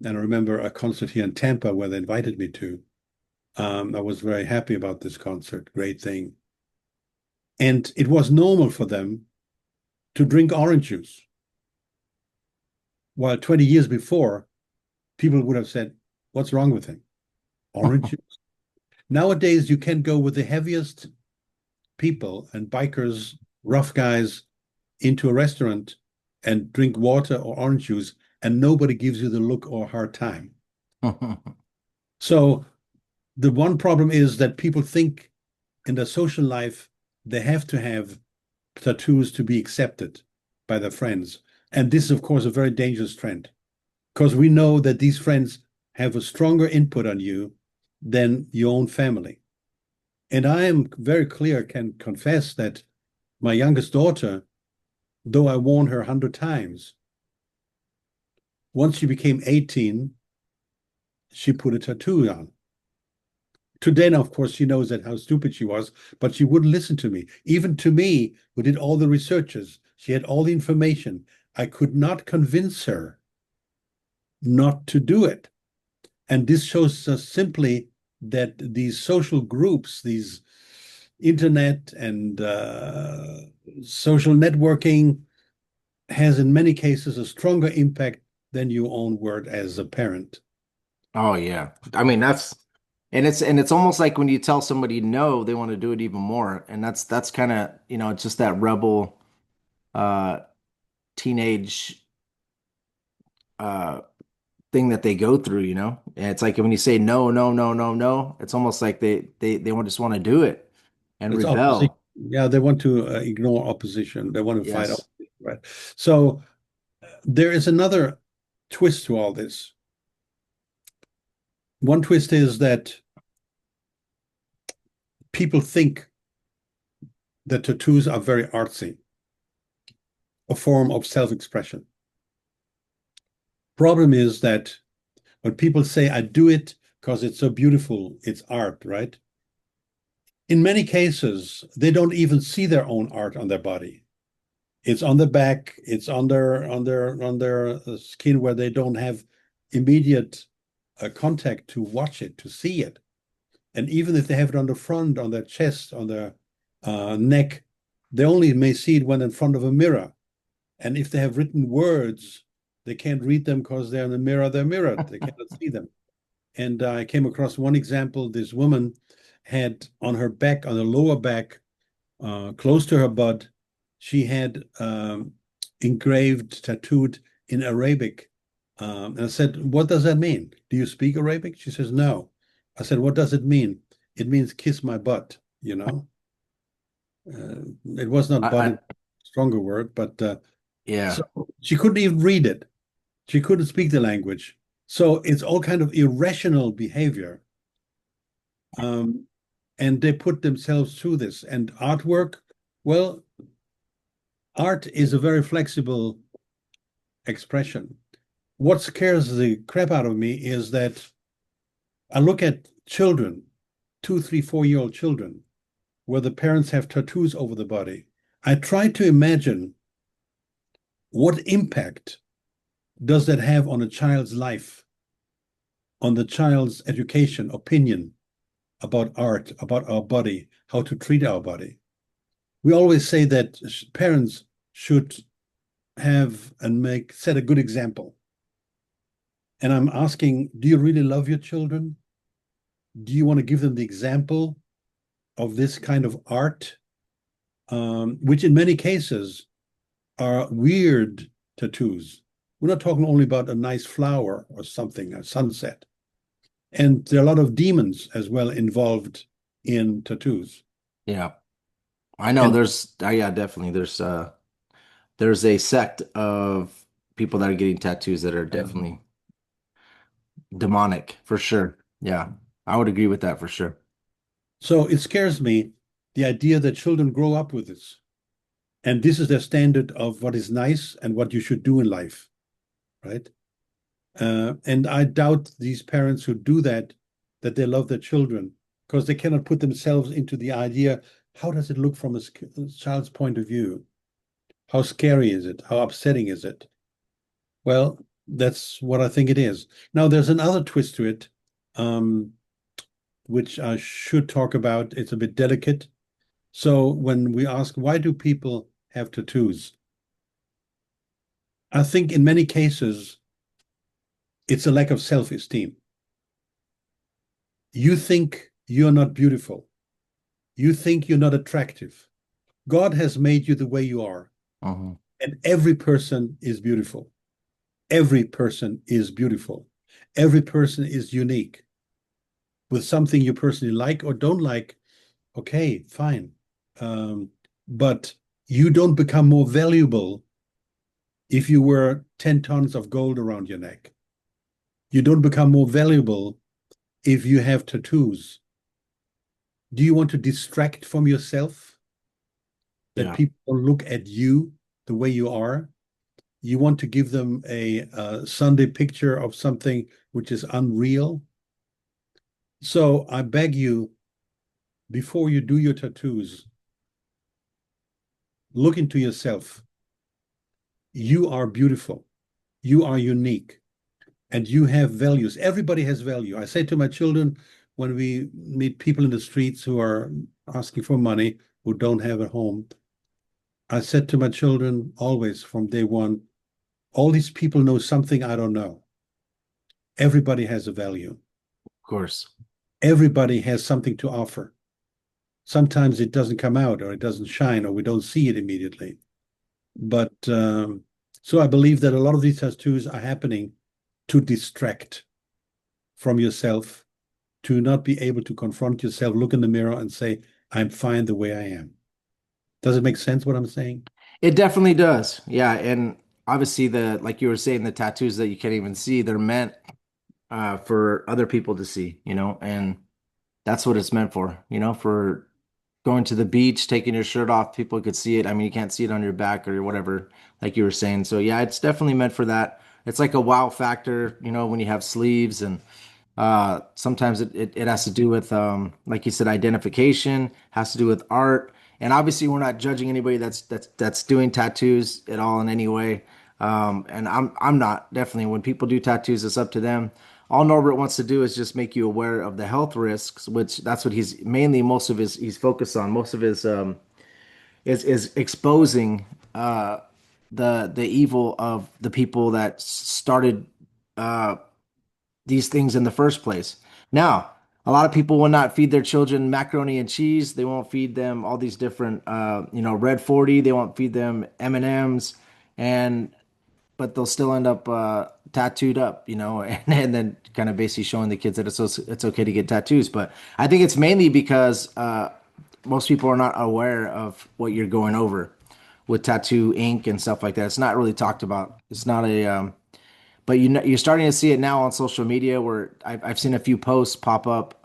B: And I remember a concert here in Tampa where they invited me to. I was very happy about this concert, great thing. And it was normal for them to drink orange juice. While 20 years before, people would have said, "What's wrong with him? Orange juice?" Nowadays, you can go with the heaviest people and bikers, rough guys, into a restaurant and drink water or orange juice, and nobody gives you the look or hard time. So the one problem is that people think in their social life they have to have tattoos to be accepted by their friends. And this is, of course, a very dangerous trend because we know that these friends have a stronger input on you than your own family. And I am very clear, can confess that my youngest daughter, though I warned her 100 times, once she became 18, she put a tattoo on. Today, now, of course, she knows that how stupid she was, but she wouldn't listen to me. Even to me, who did all the researches, she had all the information. I could not convince her not to do it. And this shows us simply that these social groups, these internet and social networking has in many cases a stronger impact than your own word as a parent.
A: Oh yeah. I mean and it's almost like when you tell somebody no, they want to do it even more. And that's kind of, it's just that rebel uh teenage uh thing that they go through. And it's like when you say no, no, no, no, no, it's almost like they just want to do it and
B: It's opposition.
A: rebel.
B: Yeah, they want to ignore opposition. They want to fight
A: Yes.
B: opposition, right? So there is another twist to all this. One twist is that people think that tattoos are very artsy, a form of self-expression. Problem is that when people say, I do it because it's so beautiful, it's art, right? In many cases, they don't even see their own art on their body. It's on the back, it's on their skin where they don't have immediate contact to watch it, to see it. And even if they have it on the front, on their chest, on their neck, they only may see it when in front of a mirror. And if they have written words, they can't read them because they're in the mirror, they're mirrored. They cannot see them. And I came across one example. This woman had on her back, on the lower back, close to her butt, she had engraved, tattooed in Arabic. And I said, what does that mean? Do you speak Arabic? She says, no. I said, what does it mean? It means kiss my butt, you know? It was not butt,
A: I
B: a stronger word, but
A: yeah.
B: so she couldn't even read it. She couldn't speak the language. So it's all kind of irrational behavior. Um, and they put themselves through this. And artwork, well, art is a very flexible expression. What scares the crap out of me is that I look at children, 2, 3, 4-year-old children, where the parents have tattoos over the body. I try to imagine what impact does that have on a child's life, on the child's education, opinion about art, about our body, how to treat our body. We always say that parents should have and set a good example. And I'm asking, do you really love your children? Do you want to give them the example of this kind of art, which in many cases are weird tattoos? We're not talking only about a nice flower or something, a sunset. And there are a lot of demons as well involved in tattoos.
A: Yeah. I know
B: And
A: yeah, definitely there's a sect of people that are getting tattoos that are definitely demonic for sure. Yeah. I would agree with that for sure.
B: so it scares me, the idea that children grow up with this. And this is their standard of what is nice and what you should do in life, right? And I doubt these parents who do that, that they love their children, because they cannot put themselves into the idea, how does it look from a child's point of view? How scary is it? How upsetting is it? Well, that's what I think it is. Now, there's another twist to it, um, which I should talk about. It's a bit delicate. So when we ask, why do people have tattoos? I think in many cases, it's a lack of self-esteem. You think you're not beautiful. You think you're not attractive. God has made you the way you are,
A: Hmm.
B: and every person is beautiful. Every person is beautiful. Every person is unique with something you personally like or don't like. Okay, fine. Um, but you don't become more valuable if you wear 10 tons of gold around your neck. You don't become more valuable if you have tattoos. Do you want to distract from yourself that
A: Yeah,
B: people look at you the way you are? You want to give them a Sunday picture of something which is unreal? So I beg you, before you do your tattoos, look into yourself. You are beautiful. You are unique. And you have values. Everybody has value. I say to my children when we meet people in the streets who are asking for money, who don't have a home, I said to my children always from day one, all these people know something I don't know. Everybody has a value.
A: of course.
B: Everybody has something to offer. Sometimes it doesn't come out or it doesn't shine or we don't see it immediately. But so I believe that a lot of these tattoos are happening to distract from yourself, to not be able to confront yourself, look in the mirror and say, I'm fine the way I am. Does it make sense what I'm saying?
A: It definitely does. Yeah, and obviously the like you were saying, the tattoos that you can't even see, they're meant for other people to see, and that's what it's meant for, for going to the beach, taking your shirt off, people could see it. I mean, you can't see it on your back or whatever, like you were saying. So yeah, it's definitely meant for that. It's like a wow factor, when you have sleeves and sometimes it has to do with like you said, identification, has to do with art. And obviously we're not judging anybody that's doing tattoos at all in any way. And I'm not definitely when people do tattoos, it's up to them. All Norbert wants to do is just make you aware of the health risks, which that's what he's mainly most of his he's focused on. Most of his is exposing the evil of the people that started these things in the first place. Now, a lot of people will not feed their children macaroni and cheese. They won't feed them all these different, Red 40. They won't feed them M&Ms, and but they'll still end up tattooed up, and then kind of basically showing the kids that it's okay to get tattoos. But I think it's mainly because most people are not aware of what you're going over with tattoo ink and stuff like that. It's not really talked about. It's not a but you're starting to see it now on social media where I've seen a few posts pop up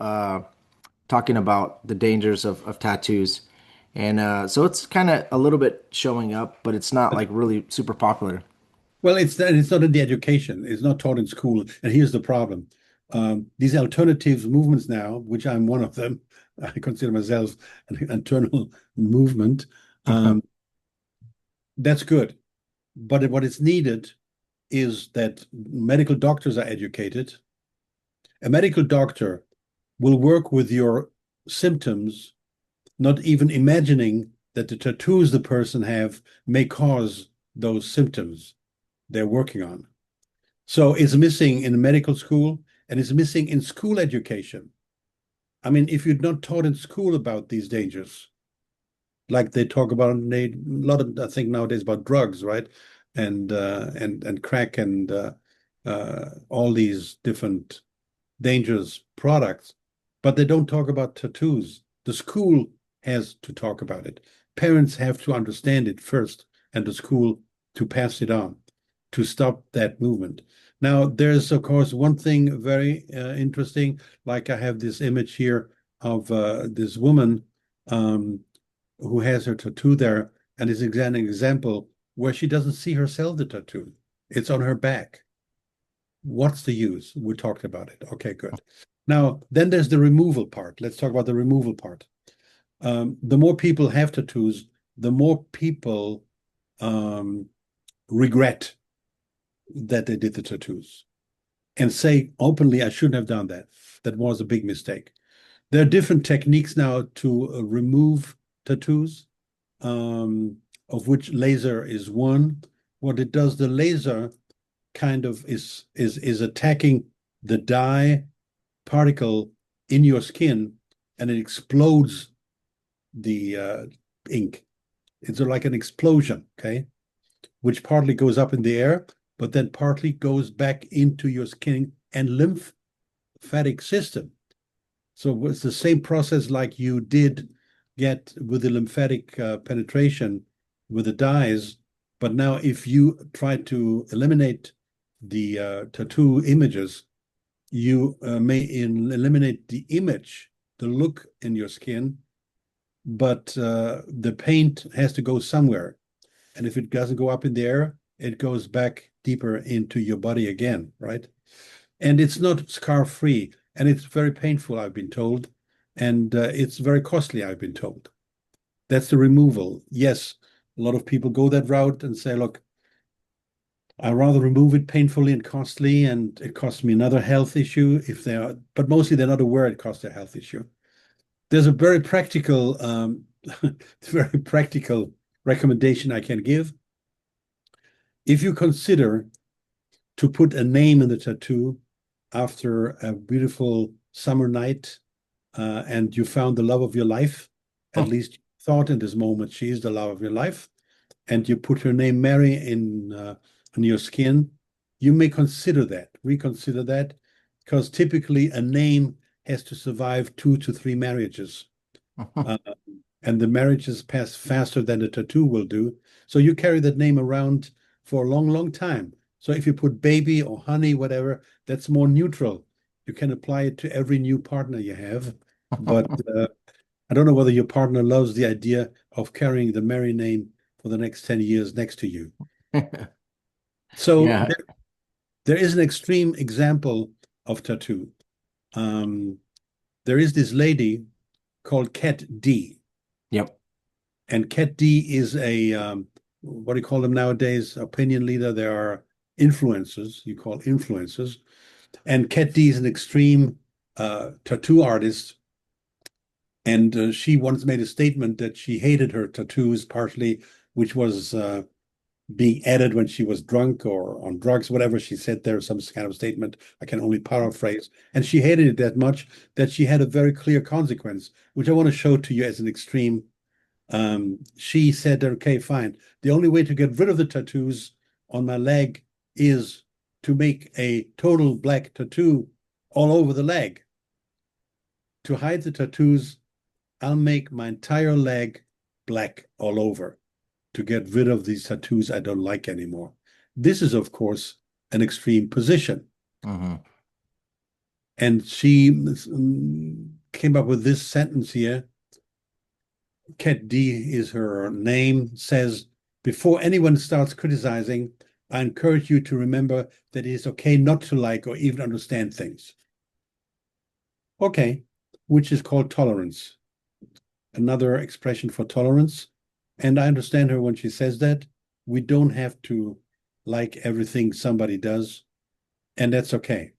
A: talking about the dangers of tattoos. And so it's kind of a little bit showing up, but it's not like really super popular.
B: Well, it's not in the education. It's not taught in school. And here's the problem. These alternative movements now, which I'm one of them, I consider myself an internal movement. Um, that's good. But what is needed is that medical doctors are educated. A medical doctor will work with your symptoms, not even imagining that the tattoos the person have may cause those symptoms they're working on. So it's missing in medical school and it's missing in school education. I mean, if you're not taught in school about these dangers, like they talk about a lot of I think nowadays about drugs, right? And crack and all these different dangerous products, but they don't talk about tattoos. The school has to talk about it. Parents have to understand it first, and the school to pass it on to stop that movement. Now, there's of course one thing very interesting. Like I have this image here of this woman um, who has her tattoo there, and is an example where she doesn't see herself the tattoo. It's on her back. What's the use? We talked about it. Okay, good. Now, then there's the removal part. Let's talk about the removal part. The more people have tattoos, the more people um, regret that they did the tattoos and say openly, I shouldn't have done that. That was a big mistake. There are different techniques now to remove tattoos, um, of which laser is one. What it does, the laser kind of is attacking the dye particle in your skin and it explodes the ink. It's like an explosion, okay, which partly goes up in the air, but then partly goes back into your skin and lymphatic system. So it's the same process like you did get with the lymphatic penetration with the dyes. But now, if you try to eliminate the tattoo images, you may eliminate the image, the look in your skin, but the paint has to go somewhere. And if it doesn't go up in the air, it goes back deeper into your body again, right? And it's not scar-free, and it's very painful, I've been told, and it's very costly, I've been told. That's the removal. Yes, a lot of people go that route and say, look, I'd rather remove it painfully and costly, and it costs me another health issue if they are, but mostly they're not aware it costs a health issue. There's a very practical, very practical recommendation I can give. If you consider to put a name in the tattoo after a beautiful summer night, and you found the love of your life, at least you thought in this moment she is the love of your life, and you put her name Mary on your skin, you may reconsider that, because typically a name has to survive 2 to 3 marriages. Uh, and the marriages pass faster than the tattoo will do. So you carry that name around for a long, long time. So if you put baby or honey, whatever, that's more neutral. You can apply it to every new partner you have. But I don't know whether your partner loves the idea of carrying the Mary name for the next 10 years next to you. So
A: Yeah.
B: there is an extreme example of tattoo. Um, there is this lady called Cat D.
A: Yep.
B: And Cat D is a, what do you call them nowadays? Opinion leader. There are influencers, you call influencers. And Cat D is an extreme tattoo artist. And she once made a statement that she hated her tattoos, partly, which was being added when she was drunk or on drugs, whatever she said there, some kind of statement. I can only paraphrase. And she hated it that much that she had a very clear consequence, which I want to show to you as an extreme. She said, okay, fine. The only way to get rid of the tattoos on my leg is to make a total black tattoo all over the leg. To hide the tattoos, I'll make my entire leg black all over to get rid of these tattoos I don't like anymore. This is, of course, an extreme position.
A: Mhm.
B: And she came up with this sentence here. Cat D is her name, says, before anyone starts criticizing, I encourage you to remember that it is okay not to like or even understand things. Okay, which is called tolerance. Another expression for tolerance. And I understand her when she says that. We don't have to like everything somebody does, and that's okay.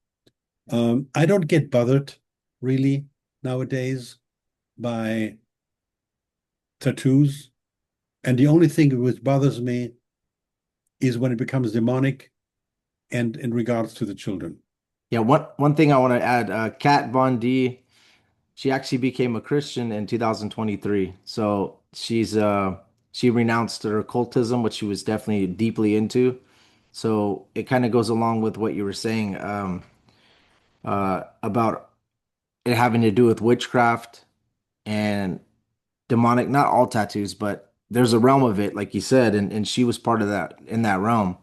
B: I don't get bothered really nowadays by tattoos. And the only thing which bothers me is when it becomes demonic and in regards to the children.
A: Yeah, one thing I want to add, Kat Von D, she actually became a Christian in 2023. So she renounced her occultism, which she was definitely deeply into. So it kind of goes along with what you were saying about it having to do with witchcraft and demonic, not all tattoos, but there's a realm of it, like you said, and she was part of that in that realm.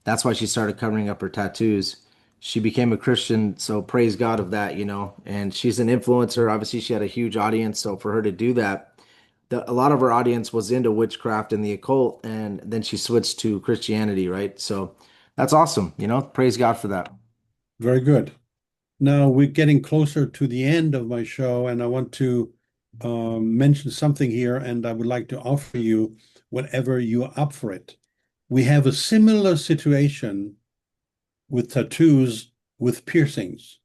A: That's why she started covering up her tattoos. She became a Christian, so praise God of that, you know. And she's an influencer. Obviously, she had a huge audience, so for her to do that, a lot of her audience was into witchcraft and the occult, and then she switched to Christianity, right? So that's awesome, you know. Praise God for that.
B: Very good. Now we're getting closer to the end of my show, and I want to mention something here, and I would like to offer you whenever you're up for it. We have a similar situation with tattoos with piercings.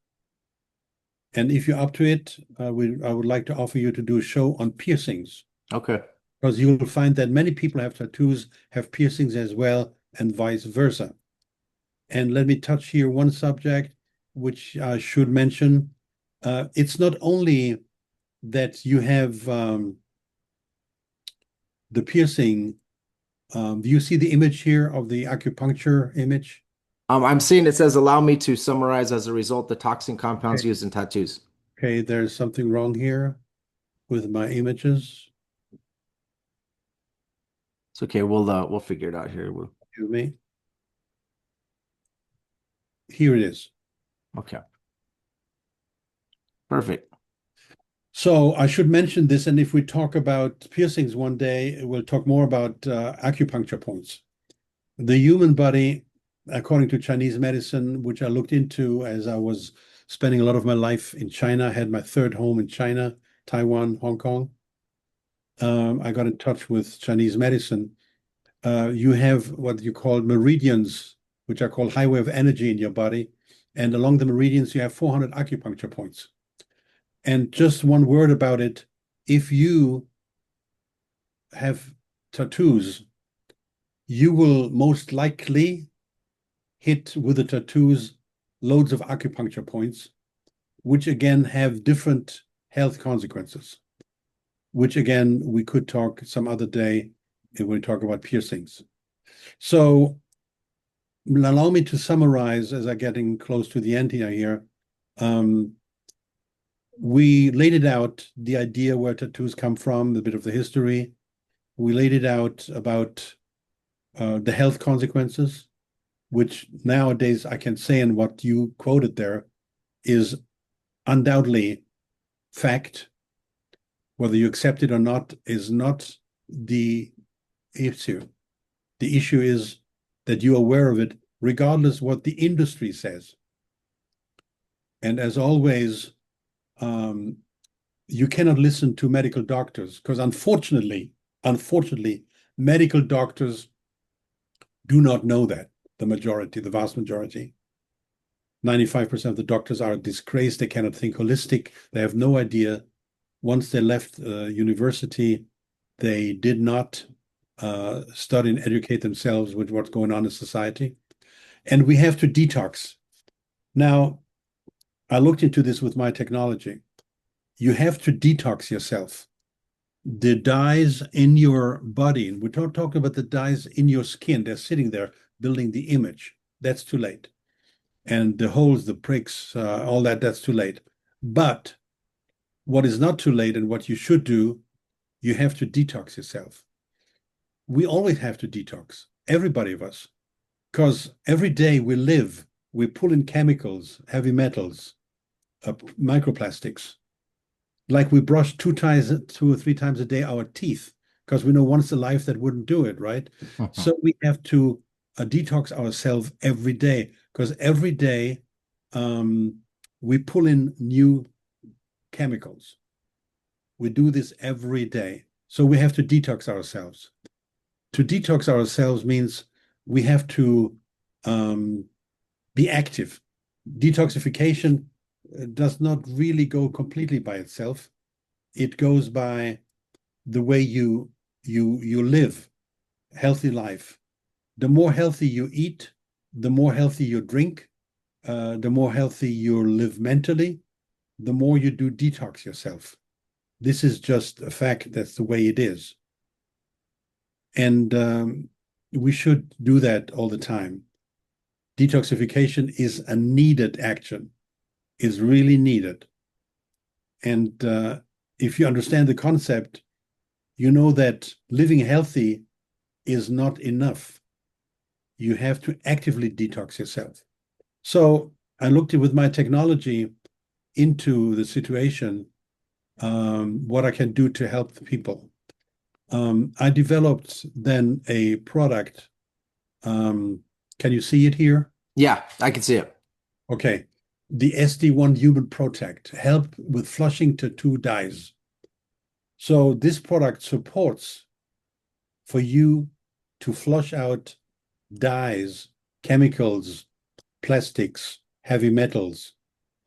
B: And if you're up to it, I would like to offer you to do a show on piercings,
A: Okay.
B: because you will find that many people have tattoos, have piercings as well, and vice versa. And let me touch here one subject which I should mention. It's not only that you have the piercing. Do you see the image here of the acupuncture image?
A: I'm seeing it says, allow me to summarize as a result the toxin compounds
B: Okay.
A: used in tattoos.
B: Okay, there's something wrong here with my images.
A: It's okay. We'll figure it out here.
B: Excuse me. Here it is.
A: Okay. Perfect.
B: So I should mention this, and if we talk about piercings one day, we'll talk more about acupuncture points. The human body, according to Chinese medicine, which I looked into as I was spending a lot of my life in China, I had my third home in China, Taiwan, Hong Kong. I got in touch with Chinese medicine. You have what you call meridians, which are called highway of energy in your body. And along the meridians, you have 400 acupuncture points. And just one word about it, if you have tattoos, you will most likely hit with the tattoos loads of acupuncture points, which again have different health consequences, which again, we could talk some other day if we talk about piercings. So allow me to summarize as I'm getting close to the end here. We laid it out, the idea where tattoos come from, a bit of the history. We laid it out about the health consequences, which nowadays I can say, and what you quoted there is undoubtedly fact. Whether you accept it or not is not the issue. The issue is that you're aware of it, regardless what the industry says. And as always, you cannot listen to medical doctors because unfortunately, medical doctors do not know that, the vast majority. 95% of the doctors are disgraced. They cannot think holistic. They have no idea. Once they left university, they did not study and educate themselves with what's going on in society. And we have to detox. Now, I looked into this with my technology. You have to detox yourself. The dyes in your body, and we're talking about the dyes in your skin, they're sitting there building the image. That's too late. And the holes, the pricks, all that, that's too late. But what is not too late and what you should do, you have to detox yourself. We always have to detox, everybody of us, because every day we live, we pull in chemicals, heavy metals, microplastics. Like we brush 2 or 3 times a day our teeth, because we know once in life that wouldn't do it, right? So we have to detox ourselves every day, because every day we pull in new chemicals. We do this every day. So we have to detox ourselves. To detox ourselves means we have to be active. Detoxification does not really go completely by itself. It goes by the way you live, healthy life. The more healthy you eat, the more healthy you drink, the more healthy you live mentally, the more you do detox yourself. This is just a fact. That's the way it is. And we should do that all the time. Detoxification is a needed action, is really needed. And if you understand the concept, you know that living healthy is not enough. You have to actively detox yourself. So I looked with my technology into the situation, what I can do to help the people. I developed then a product. Can you see it here?
A: Yeah, I can see it.
B: Okay. The SD1 Human Protect, help with flushing tattoo dyes. So this product supports for you to flush out dyes, chemicals, plastics, heavy metals,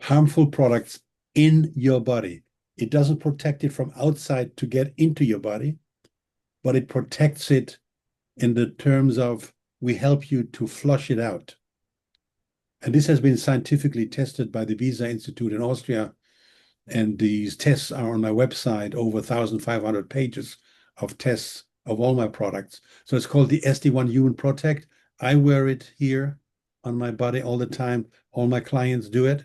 B: harmful products in your body. It doesn't protect it from outside to get into your body, but it protects it in the terms of we help you to flush it out. And this has been scientifically tested by the Visa Institute in Austria. And these tests are on my website, over 1,500 pages of tests of all my products. So it's called the SD1 Human Protect. I wear it here on my body all the time. All my clients do it.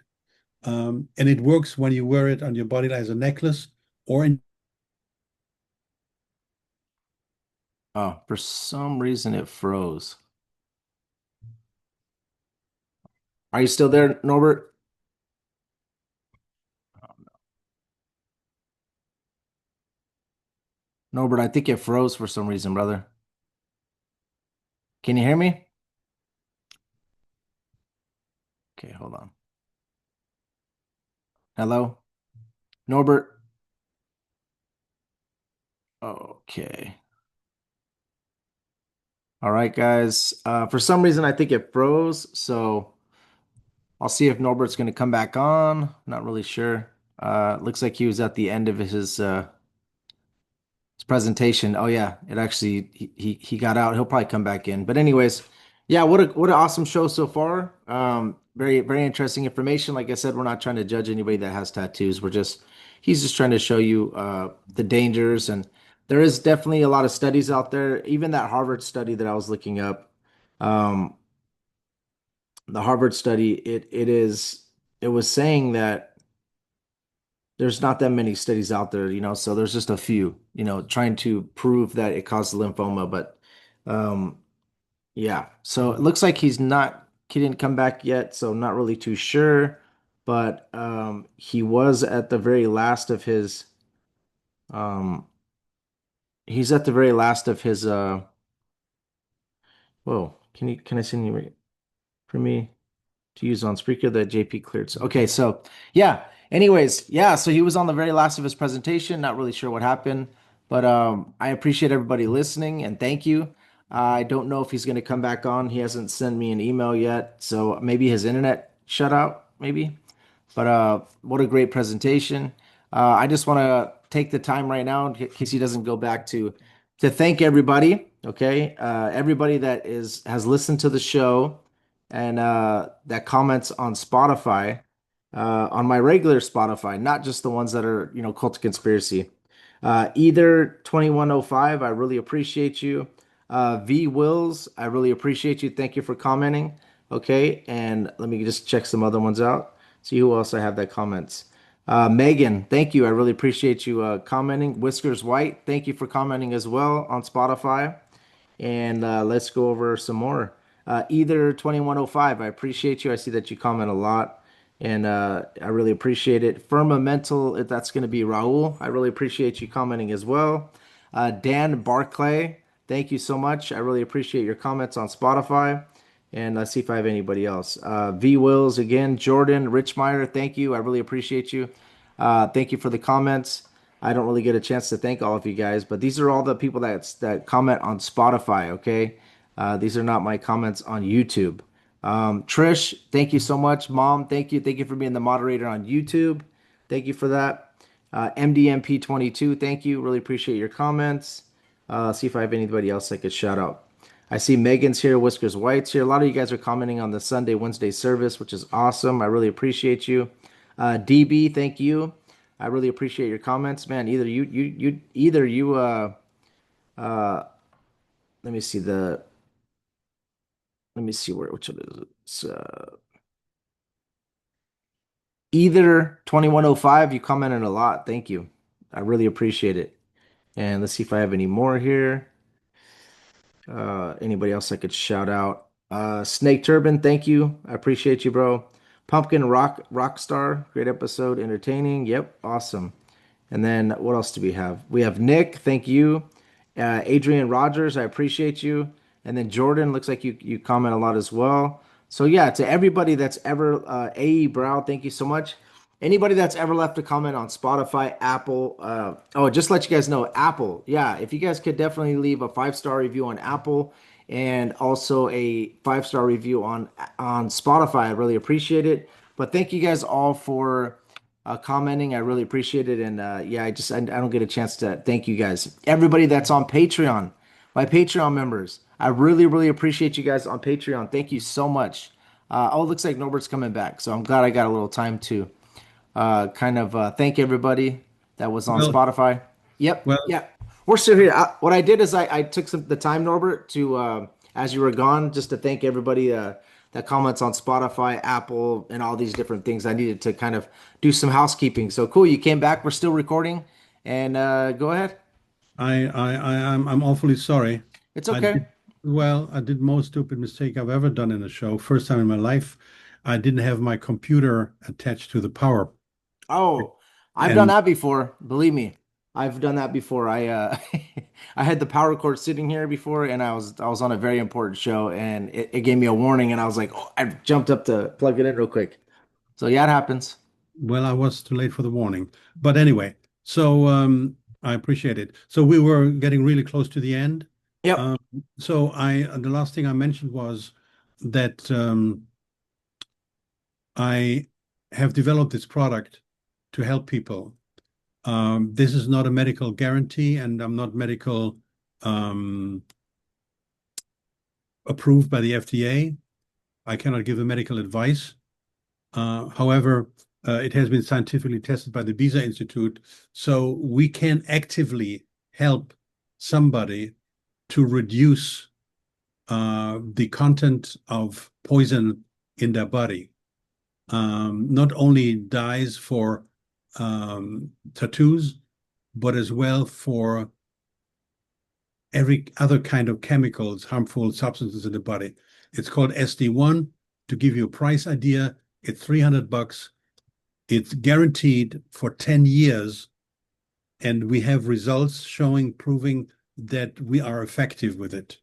B: And it works when you wear it on your body as a necklace or in.
A: Oh, for some reason it froze. Are you still there, Norbert? Norbert, I think it froze for some reason, brother. Can you hear me? Okay, hold on. Hello? Norbert? Okay. All right, guys. For some reason, I think it froze. So I'll see if Norbert's going to come back on. Not really sure. Looks like he was at the end of his presentation. Oh yeah, it actually he got out. He'll probably come back in. But anyways, yeah, what an awesome show so far. Very interesting information. Like I said, we're not trying to judge anybody that has tattoos. He's just trying to show you the dangers, and there is definitely a lot of studies out there. Even that Harvard study that I was looking up, um, the Harvard study, it was saying that there's not that many studies out there, so there's just a few, trying to prove that it causes lymphoma. But um, yeah, so it looks like he didn't come back yet, so I'm not really too sure. But he was at the very last of um, he's at the very last of his, whoa, can I send you for me? To use on Spreaker that JP cleared. Okay, so yeah. Anyways, yeah, so he was on the very last of his presentation. Not really sure what happened, but I appreciate everybody listening and thank you. I don't know if he's going to come back on. He hasn't sent me an email yet, so maybe his internet shut out, maybe. But what a great presentation. I just want to take the time right now, in case he doesn't go back, to thank everybody. Okay, everybody that has listened to the show and that comments on Spotify, on my regular Spotify, not just the ones that are Cult of Conspiracy. Either 2105, I really appreciate you. V Wills, I really appreciate you. Thank you for commenting. Okay, and let me just check some other ones out. See who else I have that comments. Megan, thank you. I really appreciate you commenting. Whiskers White, thank you for commenting as well on Spotify. And let's go over some more. Either 2105, I appreciate you. I see that you comment a lot, and I really appreciate it. Firmamental, if that's going to be Raul, I really appreciate you commenting as well. Dan Barclay, thank you so much. I really appreciate your comments on Spotify. And let's see if I have anybody else. V Wills again, Jordan Richmeyer, thank you. I really appreciate you. Thank you for the comments. I don't really get a chance to thank all of you guys, but these are all the people that comment on Spotify. Okay, these are not my comments on YouTube. Trish, thank you so much. Mom, thank you for being the moderator on YouTube. Thank you for that. MDMP22, thank you. Really appreciate your comments. See if I have anybody else I could shout out. I see Megan's here, Whiskers White's here. A lot of you guys are commenting on the Sunday, Wednesday service, which is awesome. I really appreciate you. DB, thank you. I really appreciate your comments, man. Either you uh let me see the let me see which one is it. It's, either 2105, you commented a lot. Thank you. I really appreciate it. And let's see if I have any more here. Anybody else I could shout out? Snake Turban, thank you. I appreciate you, bro. Pumpkin Rockstar, great episode, entertaining. Yep, awesome. And then what else do we have? We have Nick, thank you. Adrian Rogers, I appreciate you. And then Jordan, looks like you comment a lot as well. So yeah, to everybody that's ever AE Brow, thank you so much. Anybody that's ever left a comment on Spotify, Apple, just let you guys know, Apple, yeah, if you guys could definitely leave a 5-star review on Apple and also a 5-star review on Spotify, I really appreciate it. But thank you guys all for commenting. I really appreciate it. And yeah, I don't get a chance to thank you guys. Everybody that's on Patreon, my Patreon members, I really appreciate you guys on Patreon. Thank you so much. Oh, it looks like Norbert's coming back, so I'm glad I got a little time to kind of thank everybody that was on
B: Well,
A: Spotify. Yep,
B: well,
A: yeah, we're still here. What I did is I took the time, Norbert, to as you were gone, just to thank everybody that comments on Spotify, Apple, and all these different things. I needed to kind of do some housekeeping. So cool, you came back. We're still recording, and go ahead.
B: I'm awfully sorry.
A: It's
B: I
A: okay.
B: did, well, I did most stupid mistake I've ever done in a show. First time in my life, I didn't have my computer attached to the power.
A: Oh, I've done
B: And
A: that before. Believe me, I've done that before. I had the power cord sitting here before, and I was on a very important show, and it gave me a warning, and I was like, oh, I jumped up to plug it in real quick. So yeah, it happens.
B: well, I was too late for the warning. But anyway, so I appreciate it. So we were getting really close to the end.
A: Yep.
B: Um, so the last thing I mentioned was that I have developed this product to help people. This is not a medical guarantee, and I'm not medical um, approved by the FDA. I cannot give a medical advice. However, it has been scientifically tested by the Visa Institute, so we can actively help somebody to reduce the content of poison in their body. Not only dyes for tattoos, but as well for every other kind of chemicals, harmful substances in the body. It's called SD1. To give you a price idea, it's $300. It's guaranteed for 10 years, and we have results showing, proving that we are effective with it.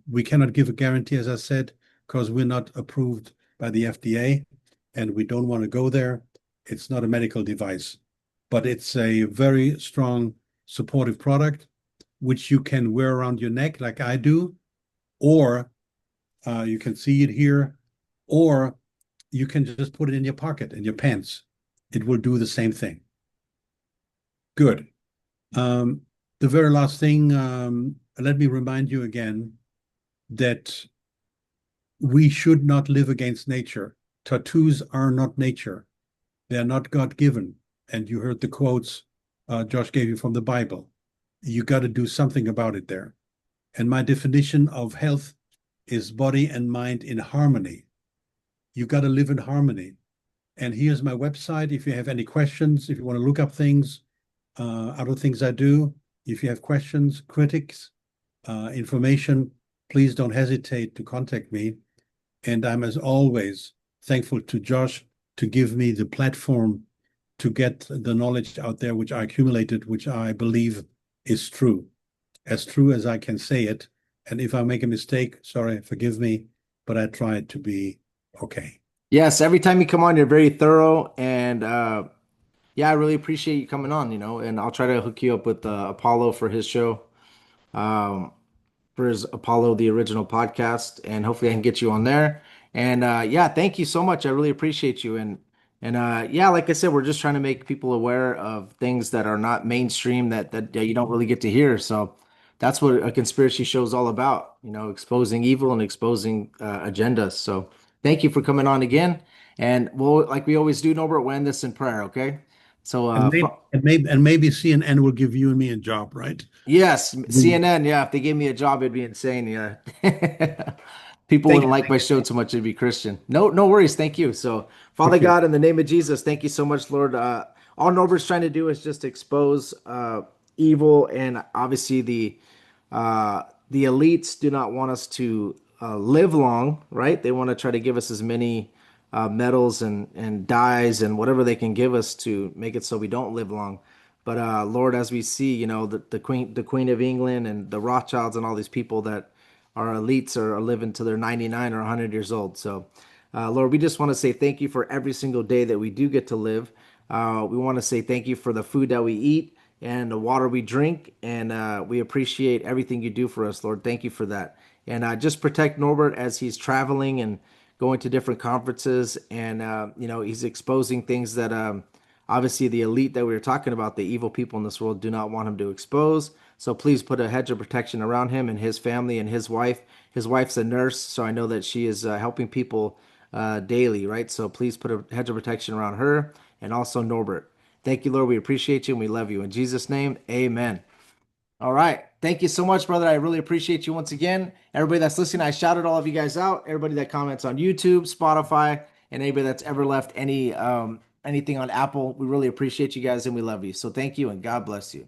B: We cannot give a guarantee, as I said, because we're not approved by the FDA, and we don't want to go there. It's not a medical device, but it's a very strong supportive product, which you can wear around your neck like I do, or you can see it here, or you can just put it in your pocket, in your pants. It will do the same thing. Good. Um, the very last thing, let me remind you again that we should not live against nature. Tattoos are not nature. They are not God-given. And you heard the quotes Josh gave you from the Bible. You got to do something about it there. And my definition of health is body and mind in harmony. You got to live in harmony. And here's my website. If you have any questions, if you want to look up things, other things I do, if you have questions, critics, information, please don't hesitate to contact me. And I'm, as always, thankful to Josh to give me the platform to get the knowledge out there, which I accumulated, which I believe is as true as I can say it. And if I make a mistake, sorry, forgive me, but I try to be okay.
A: Yes, every time you come on, you're very thorough, and yeah, I really appreciate you coming on. And I'll try to hook you up with Apollo for his show. Um, for his Apollo, the original podcast, and hopefully I can get you on there. And yeah, thank you so much. I really appreciate you. And yeah, like I said, we're just trying to make people aware of things that are not mainstream that you don't really get to hear. So that's what a conspiracy show is all about, exposing evil and exposing agendas. So thank you for coming on again. And we'll, like we always do, Norbert, we'll end this in prayer, okay? So
B: And maybe CNN will give you and me a job, right?
A: yes,
B: Mm.
A: CNN. Yeah, if they gave me a job, it'd be insane. Yeah, people
B: Thank
A: wouldn't
B: you.
A: like my show too much. It'd be Christian. No, no worries. Thank you. So, Father
B: Okay.
A: God, in the name of Jesus, thank you so much, Lord. All Norbert's trying to do is just expose evil, and obviously the elites do not want us to live long, right? They want to try to give us as many metals and dyes and whatever they can give us to make it so we don't live long. But Lord, as we see, the Queen of England and the Rothschilds and all these people that are elites are living to their 99 or 100 years old. So, Lord, we just want to say thank you for every single day that we do get to live. We want to say thank you for the food that we eat and the water we drink. And we appreciate everything you do for us, Lord. Thank you for that. And just protect Norbert as he's traveling and going to different conferences. And, he's exposing things that obviously the elite that we were talking about, the evil people in this world, do not want him to expose. So please put a hedge of protection around him and his family and his wife. His wife's a nurse, so I know that she is helping people daily, right? So please put a hedge of protection around her and also Norbert. Thank you, Lord. We appreciate you and we love you. In Jesus' name, amen. All right. Thank you so much, brother. I really appreciate you once again. Everybody that's listening, I shouted all of you guys out. Everybody that comments on YouTube, Spotify, and anybody that's ever left anything on Apple, we really appreciate you guys and we love you. So thank you and God bless you.